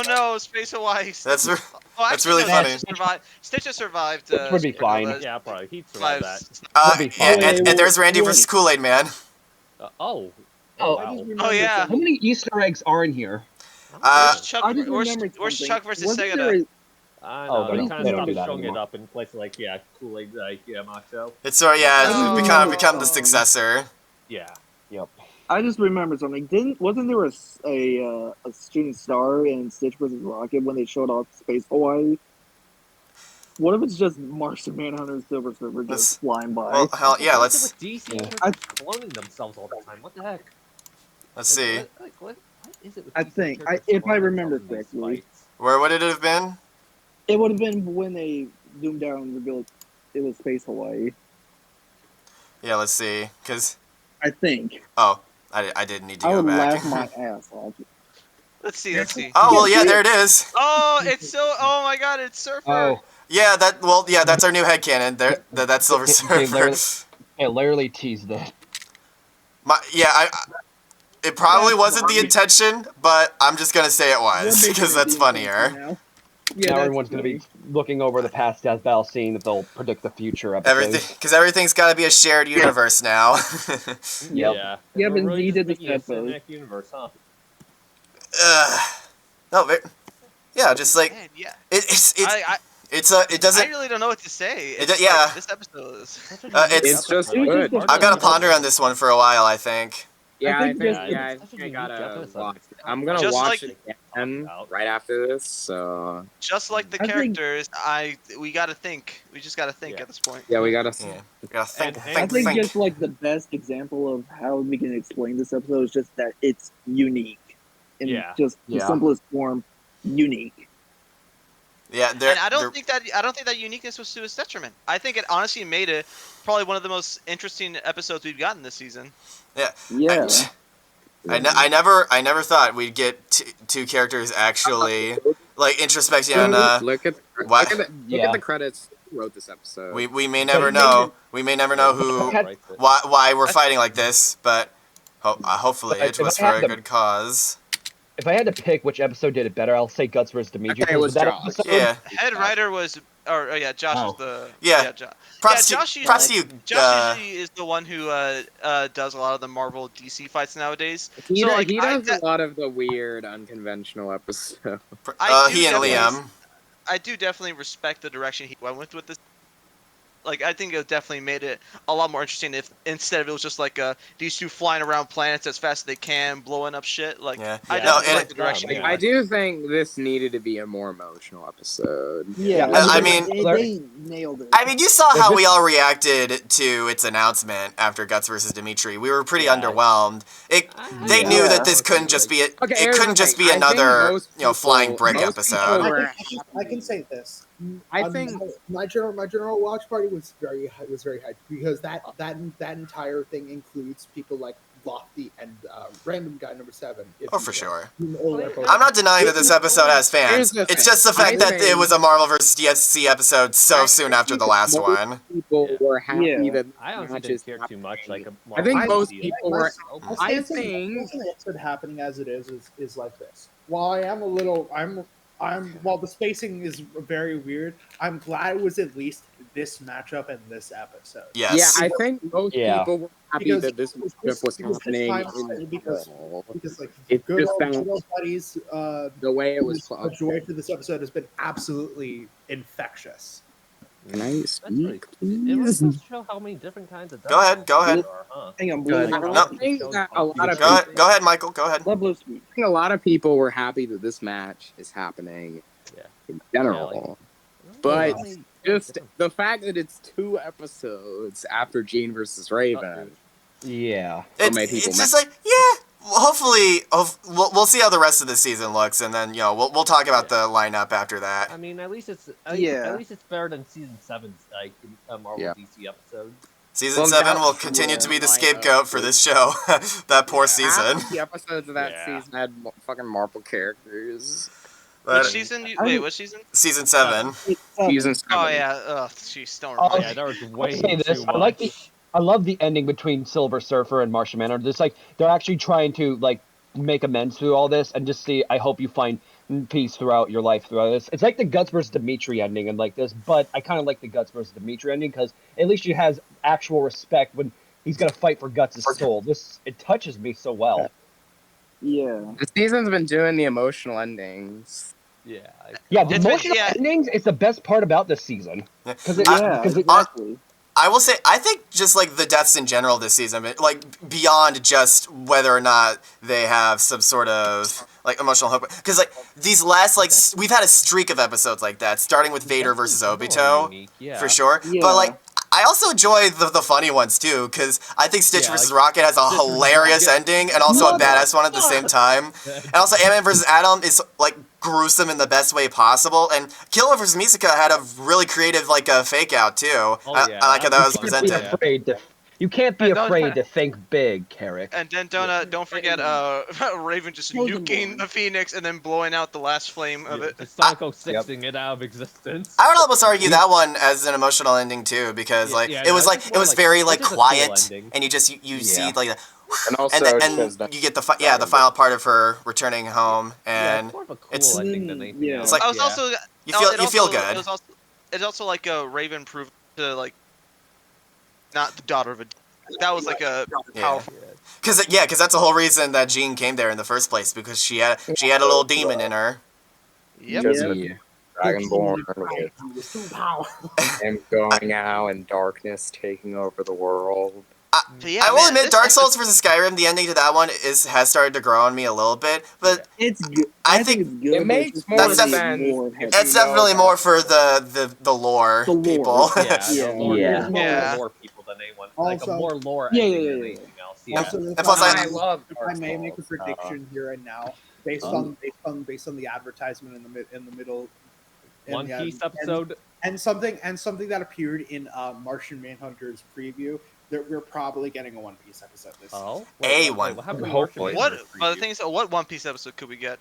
no, Space Hawaii. That's actually, really funny. Stitch has survived. Stitch would be fine. Yeah, probably he'd survive that. And there's Randy versus Kool-Aid Man. Oh, wow. Oh yeah. How many Easter eggs are in here? Where's Chuck versus Sega? I know, they kind of stopped showing it up in places like Kool-Aid, Macho. It's become the successor. Yeah. Yep. I just remember something. Wasn't there a shooting star in Stitch vs. Rocket when they showed off Space Hawaii? What if it's just Martian Manhunter and Silver Surfer just flying by? Well, hell yeah, let's. DC cloning themselves all the time. What the heck? Let's see. What is it with I think, if I remember correctly, where would it have been? It would have been when they zoomed down and revealed it was Space Hawaii. Yeah, let's see, because. I think. Oh, I didn't need to go back. I would laugh my ass off. Let's see. Oh well, yeah, there it is. Oh, it's so. Oh my God, it's Surfer. Oh. Yeah, that's our new headcanon. That's Silver Surfer. They literally teased that. It probably wasn't the intention, but I'm just gonna say it was because that's funnier. Yeah, now everyone's going to be looking over the past death battle, seeing that they'll predict the future episodes. Because everything's got to be a shared universe now. Yep. Yeah, but he did the cinematic universe, huh? No, yeah, just like it doesn't. I really don't know what to say. This episode is. It's just good. I gotta ponder on this one for a while. I think. Yeah, I think I gotta watch it. I'm gonna watch it again right after this. So just like the characters, we gotta think. We just gotta think at this point. Yeah, we gotta think. I think just like the best example of how we can explain this episode is just that it's unique in just the simplest form, unique. Yeah, and I don't think that uniqueness was to its detriment. I think it honestly made it probably one of the most interesting episodes we've gotten this season. Yeah. I never thought we'd get two characters actually like introspecting on. Look at the credits. Who wrote this episode? We may never know. We may never know why we're fighting like this, but hopefully it was for a good cause. If I had to pick which episode did it better, I'll say Guts vs. Dimitri. Okay, it was that Josh. episode? Yeah. Head writer was, Josh was the. Josh usually is the one who does a lot of the Marvel DC fights nowadays. He does a lot of the weird, unconventional episodes. He and Liam. I do definitely respect the direction he went with this. Like, I think it definitely made it a lot more interesting if instead of it was just like these two flying around planets as fast as they can, blowing up shit. Like, I like the direction. I do think this needed to be a more emotional episode. Yeah, I mean, they nailed it. I mean, you saw how we all reacted to its announcement after Guts versus Dimitri. We were pretty underwhelmed. They knew that this couldn't just be it couldn't just be another flying brick episode. I can say this. I think my general watch party was very hyped because that entire thing includes people like Lofty and Random Guy number 7. Oh, for sure. I'm not denying that this episode has fans. It's just the fact that it was a Marvel vs. DC episode so soon after the last one. People were happy that I honestly didn't care too much. Like, I think most people were. I think the episode happening as it is like this. While I am a little, while the spacing is very weird, I'm glad it was at least this matchup and this episode. Yes. Yeah, I think most people were happy that this matchup was happening. Because like it good just old buddies, the way it was. The joy for this episode has been absolutely infectious. Nice. It really does show how many different kinds of. Go ahead. Hang on, I think that a lot of go ahead, Michael. Go ahead. Love Blue Sweet. I think a lot of people were happy that this match is happening in general, but just the fact that it's 2 episodes after Gene versus Raven. Yeah, it's just like hopefully, we'll see how the rest of the season looks, and then we'll talk about the lineup after that. I mean, at least it's better than season 7's like Marvel DC episode. Season 7 will continue to be the scapegoat for this show. That poor season. The episodes of that season had fucking Marvel characters. Which season? Wait, what season? Season 7. Season 7. Oh yeah. Ugh, jeez, don't remind me. Yeah, there was way too much. I love the ending between Silver Surfer and Martian Manhunter. It's like they're actually trying to like make amends through all this, and just see. I hope you find peace throughout your life throughout this. It's like the Guts versus Dimitri ending and like this, but I kind of like the Guts versus Dimitri ending because at least she has actual respect when he's gonna fight for Guts' soul. It touches me so well. Yeah. The season's been doing the emotional endings. Yeah, the emotional endings is the best part about this season. Exactly. I will say, I think just like the deaths in general this season, like beyond just whether or not they have some sort of like emotional hook, because like these last we've had a streak of episodes like that, starting with Vader versus Obito, for sure. Yeah. But like I also enjoy the funny ones too, because I think Stitch versus Rocket has a hilarious ending and also a badass one at the same time. And also Ant-Man versus Atom is like gruesome in the best way possible, and Killer vs. Misaka had a really creative like a fake out too. I like how that was presented. You can't be afraid to think big, Carrick. And then don't forget Raven just nuking the Phoenix and then blowing out the last flame of it. Sonic 06 it out of existence. I would almost argue that one as an emotional ending too, because like it was very like quiet, and you see like the, and also and you get the final part of her returning home, and it's more of a cool ending than anything else. It's like also you feel good. It's also like Raven proved to like not the daughter of a. That was like a powerful. Because that's the whole reason that Jean came there in the first place, because she had a little demon in her. Yep. Dragonborn with him going out and darkness taking over the world. I will admit, Dark Souls versus Skyrim, the ending to that one has started to grow on me a little bit, but it's good. I think it's good. It makes more sense. It's definitely more for the lore people. More lore people than anyone. Like a more lore ending than anything else. Yeah. Also, and plus, if I may make a prediction here and now, based on the advertisement in the middle. One Piece episode and something that appeared in Martian Manhunter's preview. We're probably getting a One Piece episode this season. Hopefully. But the thing is, what One Piece episode could we get?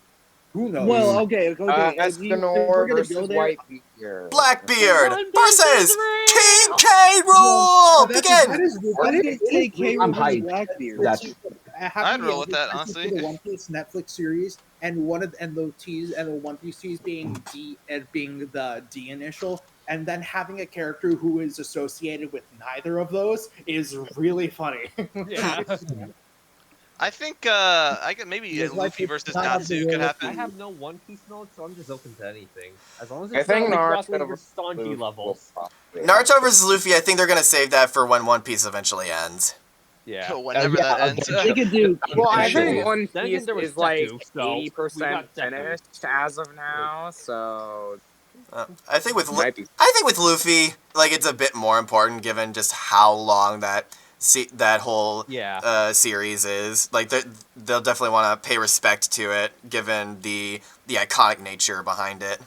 Who knows? Well, okay. Escanor versus Whitebeard. Blackbeard versus Team K Rool. Begin. I didn't say K Rool versus Blackbeard. I'd roll with that, honestly. The One Piece Netflix series, and the One Piece tease being the D initial, and then having a character who is associated with neither of those is really funny. Yeah. I think I could maybe Luffy versus Natsu could happen. I have no One Piece notes, so I'm just open to anything. As long as it's not like roughly your Stanky levels. Naruto versus Luffy, I think they're gonna save that for when One Piece eventually ends. Yeah. Whenever that ends. They could do. Well, I think One Piece there was is like Deku, 80% finished as of now, so. I think with Luffy, like it's a bit more important given just how long that whole series is. Like they'll definitely want to pay respect to it given the iconic nature behind it.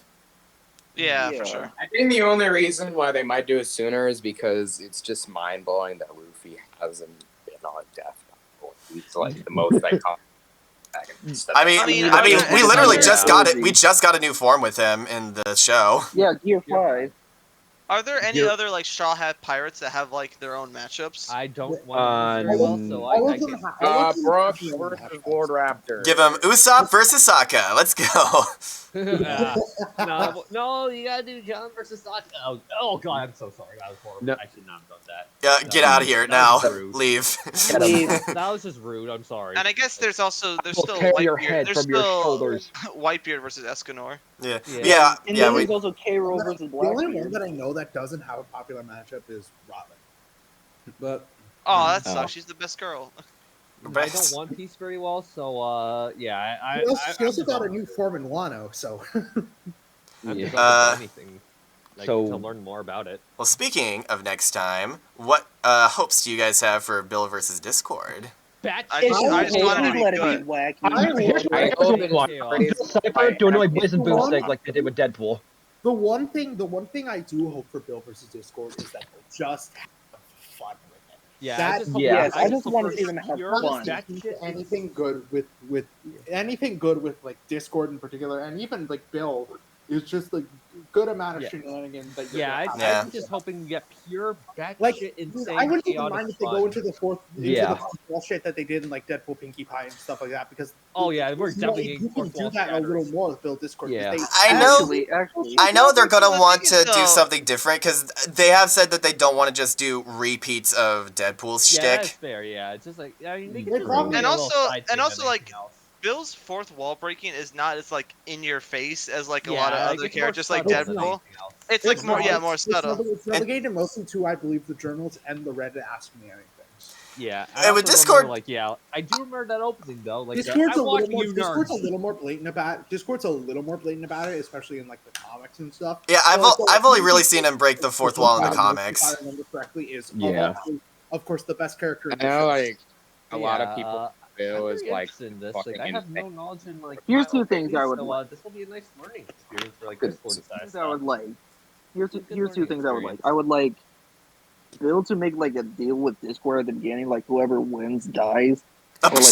Yeah, for sure. I think the only reason why they might do it sooner is because it's just mind blowing that Luffy hasn't been on Death Note. He's like the most iconic. I mean, we literally just got it. We just got a new form with him in the show. Yeah, Gear 5. Are there any other like Straw Hat Pirates that have like their own matchups? I don't want to well, so I can't. Brooks versus Lord Raptor. Give him Usopp versus Sokka. Let's go. No, you gotta do John versus Sokka. Oh god, I'm so sorry. That was horrible. I should not have done that. Get out of here now. Leave. That was just rude. I'm sorry. And I guess there's still Whitebeard. There's still Whitebeard versus Escanor. Yeah. And then there's also K Rool versus Blackbeard. The only one that I know that doesn't have a popular matchup is Robin. But that sucks. She's the best girl. I don't One Piece very well, so yeah. She also got a new form in Wano, so. I'm just open to anything. To learn more about it. Well, speaking of next time, what hopes do you guys have for Bill versus Discord? I just wanted to be good. Cypher doing like Blaze and Boomstick like they did with Deadpool. The one thing I do hope for Bill versus Discord is that they'll just have fun with it. Yeah, I just want to see them have fun. Anything good with like Discord in particular, and even like Bill is just like good amount of shenanigans that you're I'm just hoping to get pure batshit insane. I wouldn't even mind if they go into the bullshit that they did in like Deadpool, Pinkie Pie, and stuff like that. Because we're definitely you can do that a little more with Bill Discord. Yeah, I know they're gonna want to do something different because they have said that they don't want to just do repeats of Deadpool's shtick. Yeah, that's fair. Yeah, it's just like and also like Bill's fourth wall breaking is not as like in your face as like a lot of other characters like Deadpool. It's like more subtle. It's relegated mostly to, I believe, the journals and the Reddit Ask Me Anything. Yeah, and with Discord, I do remember that opening though. Like Discord's a little more blatant about it, especially in like the comics and stuff. Yeah, I've only really seen him break the fourth wall in the comics. If I remember correctly, of course the best character. I know, like a lot of people. Bill is like in this. Like, I have no knowledge in like. Here's two things I would like. This will be a nice learning experience for like Discord size. I would like. Here's two things I would like. I would like Bill to make like a deal with Discord at the beginning, like whoever wins dies. Or like,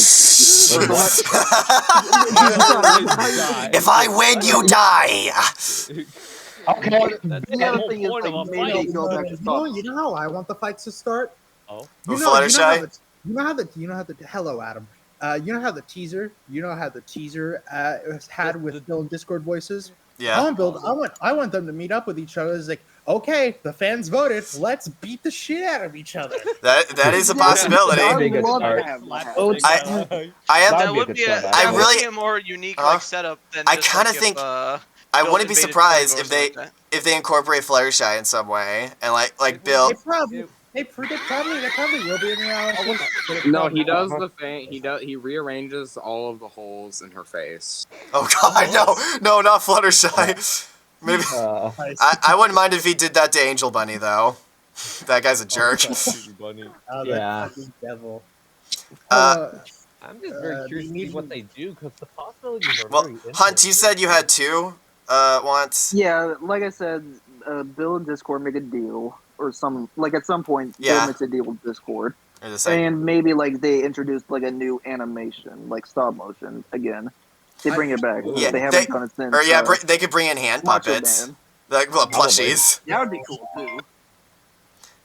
if I win, you die. Okay. The other thing is like maybe go back to you know how I want the fights to start. Oh, Fluttershy. You know how the hello Adam. You know how the teaser had with Bill and Discord voices. Yeah. I want them to meet up with each other. It's like, okay, the fans voted. Let's beat the shit out of each other. That is a possibility. That would be a more unique setup than. I kind of think. I wouldn't be surprised if they incorporate Fluttershy in some way and like Bill. They probably will be in reality. No, he does the thing. He rearranges all of the holes in her face. Oh God, no, not Fluttershy. Maybe I wouldn't mind if he did that to Angel Bunny though. That guy's a jerk. Yeah. Devil. I'm just very curious to see what they do because the possibilities are very Hunt, you said you had two wants. Yeah, like I said, Bill and Discord make a deal. Or at some point, Bill makes a deal with Discord, and maybe like they introduced like a new animation, like stop motion again. They bring it back. Yeah, they haven't done it since. Or they could bring in hand puppets, like plushies. That would be cool too.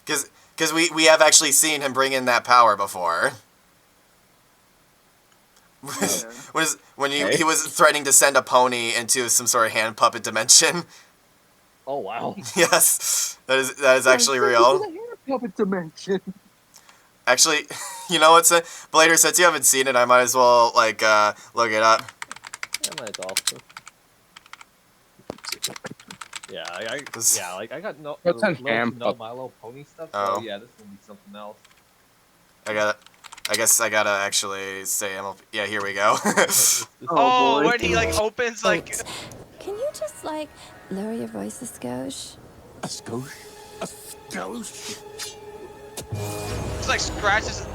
Because we have actually seen him bring in that power before. When he was threatening to send a pony into some sort of hand puppet dimension. Oh wow! Yes, that is actually real. Puppet dimension. Actually, you know what? Blader, since you haven't seen it, I might as well like look it up. Yeah, might also. Yeah, I got no My Little Pony stuff. So yeah, this will be something else. I guess I gotta actually say yeah, here we go. Oh, when he like opens like. Can you just like lower your voice a skosh? A skosh? A skosh? It's like scratches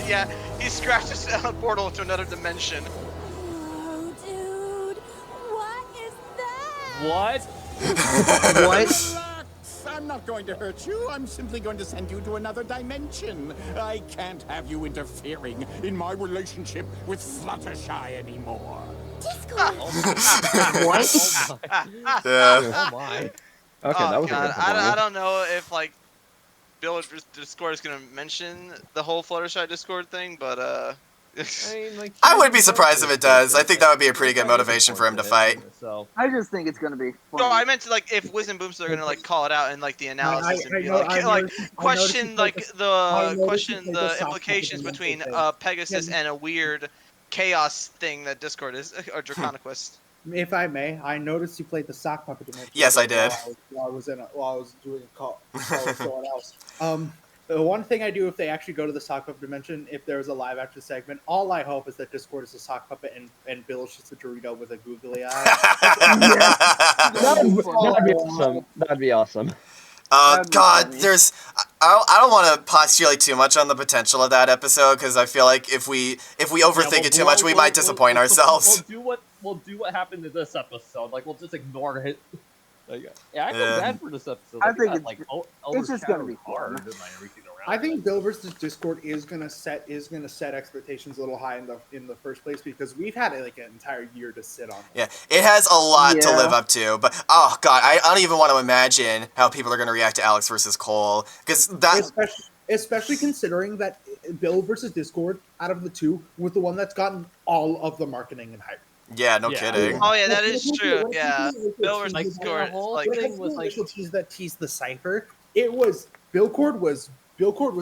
yeah, he scratches a portal to another dimension. Oh, dude, what is that? What? What? Relax. I'm not going to hurt you. I'm simply going to send you to another dimension. I can't have you interfering in my relationship with Fluttershy anymore. Discord. What? Yeah. Oh my. Okay, that was God. I don't know if like Bill Discord is gonna mention the whole Fluttershy Discord thing, but I wouldn't be surprised if it does. I think that would be a pretty good motivation for him to fight. I just think it's gonna be fun. No, I meant to like if Wiz and Boomster are gonna like call it out in like the analysis and be question the implications between Pegasus and a weird chaos thing that Discord is, or Draconiquist. If I may, I noticed you played the sock puppet dimension. Yes, I did. While I was doing a call, someone else. The one thing I do if they actually go to the sock puppet dimension, if there's a live action segment, all I hope is that Discord is a sock puppet and Bill's just a Dorito with a googly eye. That'd be awesome. That'd be awesome. God, there's. I don't want to postulate too much on the potential of that episode because I feel like if we overthink it too much, we might disappoint ourselves. We'll do what happened in this episode. Like we'll just ignore it. Yeah, I feel bad for this episode. I think it's just gonna be hard fun. and everything around. I think Bill versus Discord is gonna set expectations a little high in the first place because we've had like an entire year to sit on them. Yeah, it has a lot to live up to, but oh god, I don't even want to imagine how people are going to react to Alex versus Cole, because that... Especially considering that Bill versus Discord, out of the two, was the one that's gotten all of the marketing and hype. Yeah, no kidding. Oh yeah, that is true. Yeah, Bill versus Discord. The whole thing was like tease that teased the cipher. It was Billcord was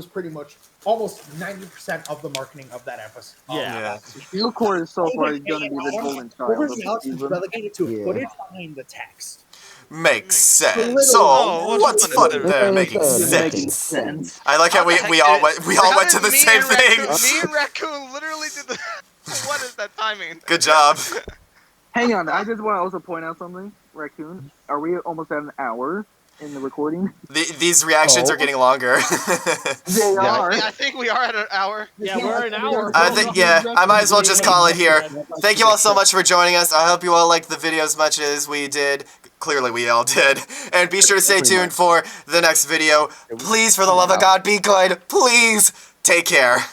pretty much almost 90% of the marketing of that episode. Yeah. Billcord is so far going to be the golden child. Over's Alex is relegated to footage behind the text. Makes sense. So what's fun there making sense? I like how we all went to the same thing. Me and Raccoon literally did the. What is that timing? Good job. Hang on, I just want to also point out something, Raccoon. Are we almost at an hour in the recording? These reactions are getting longer. They are. I think we are at an hour. Yeah, we're an hour. I might as well just call it here. Thank you all so much for joining us. I hope you all liked the video as much as we did. Clearly we all did. And be sure to stay tuned for the next video. Please, for the love of God, be good. Please, take care.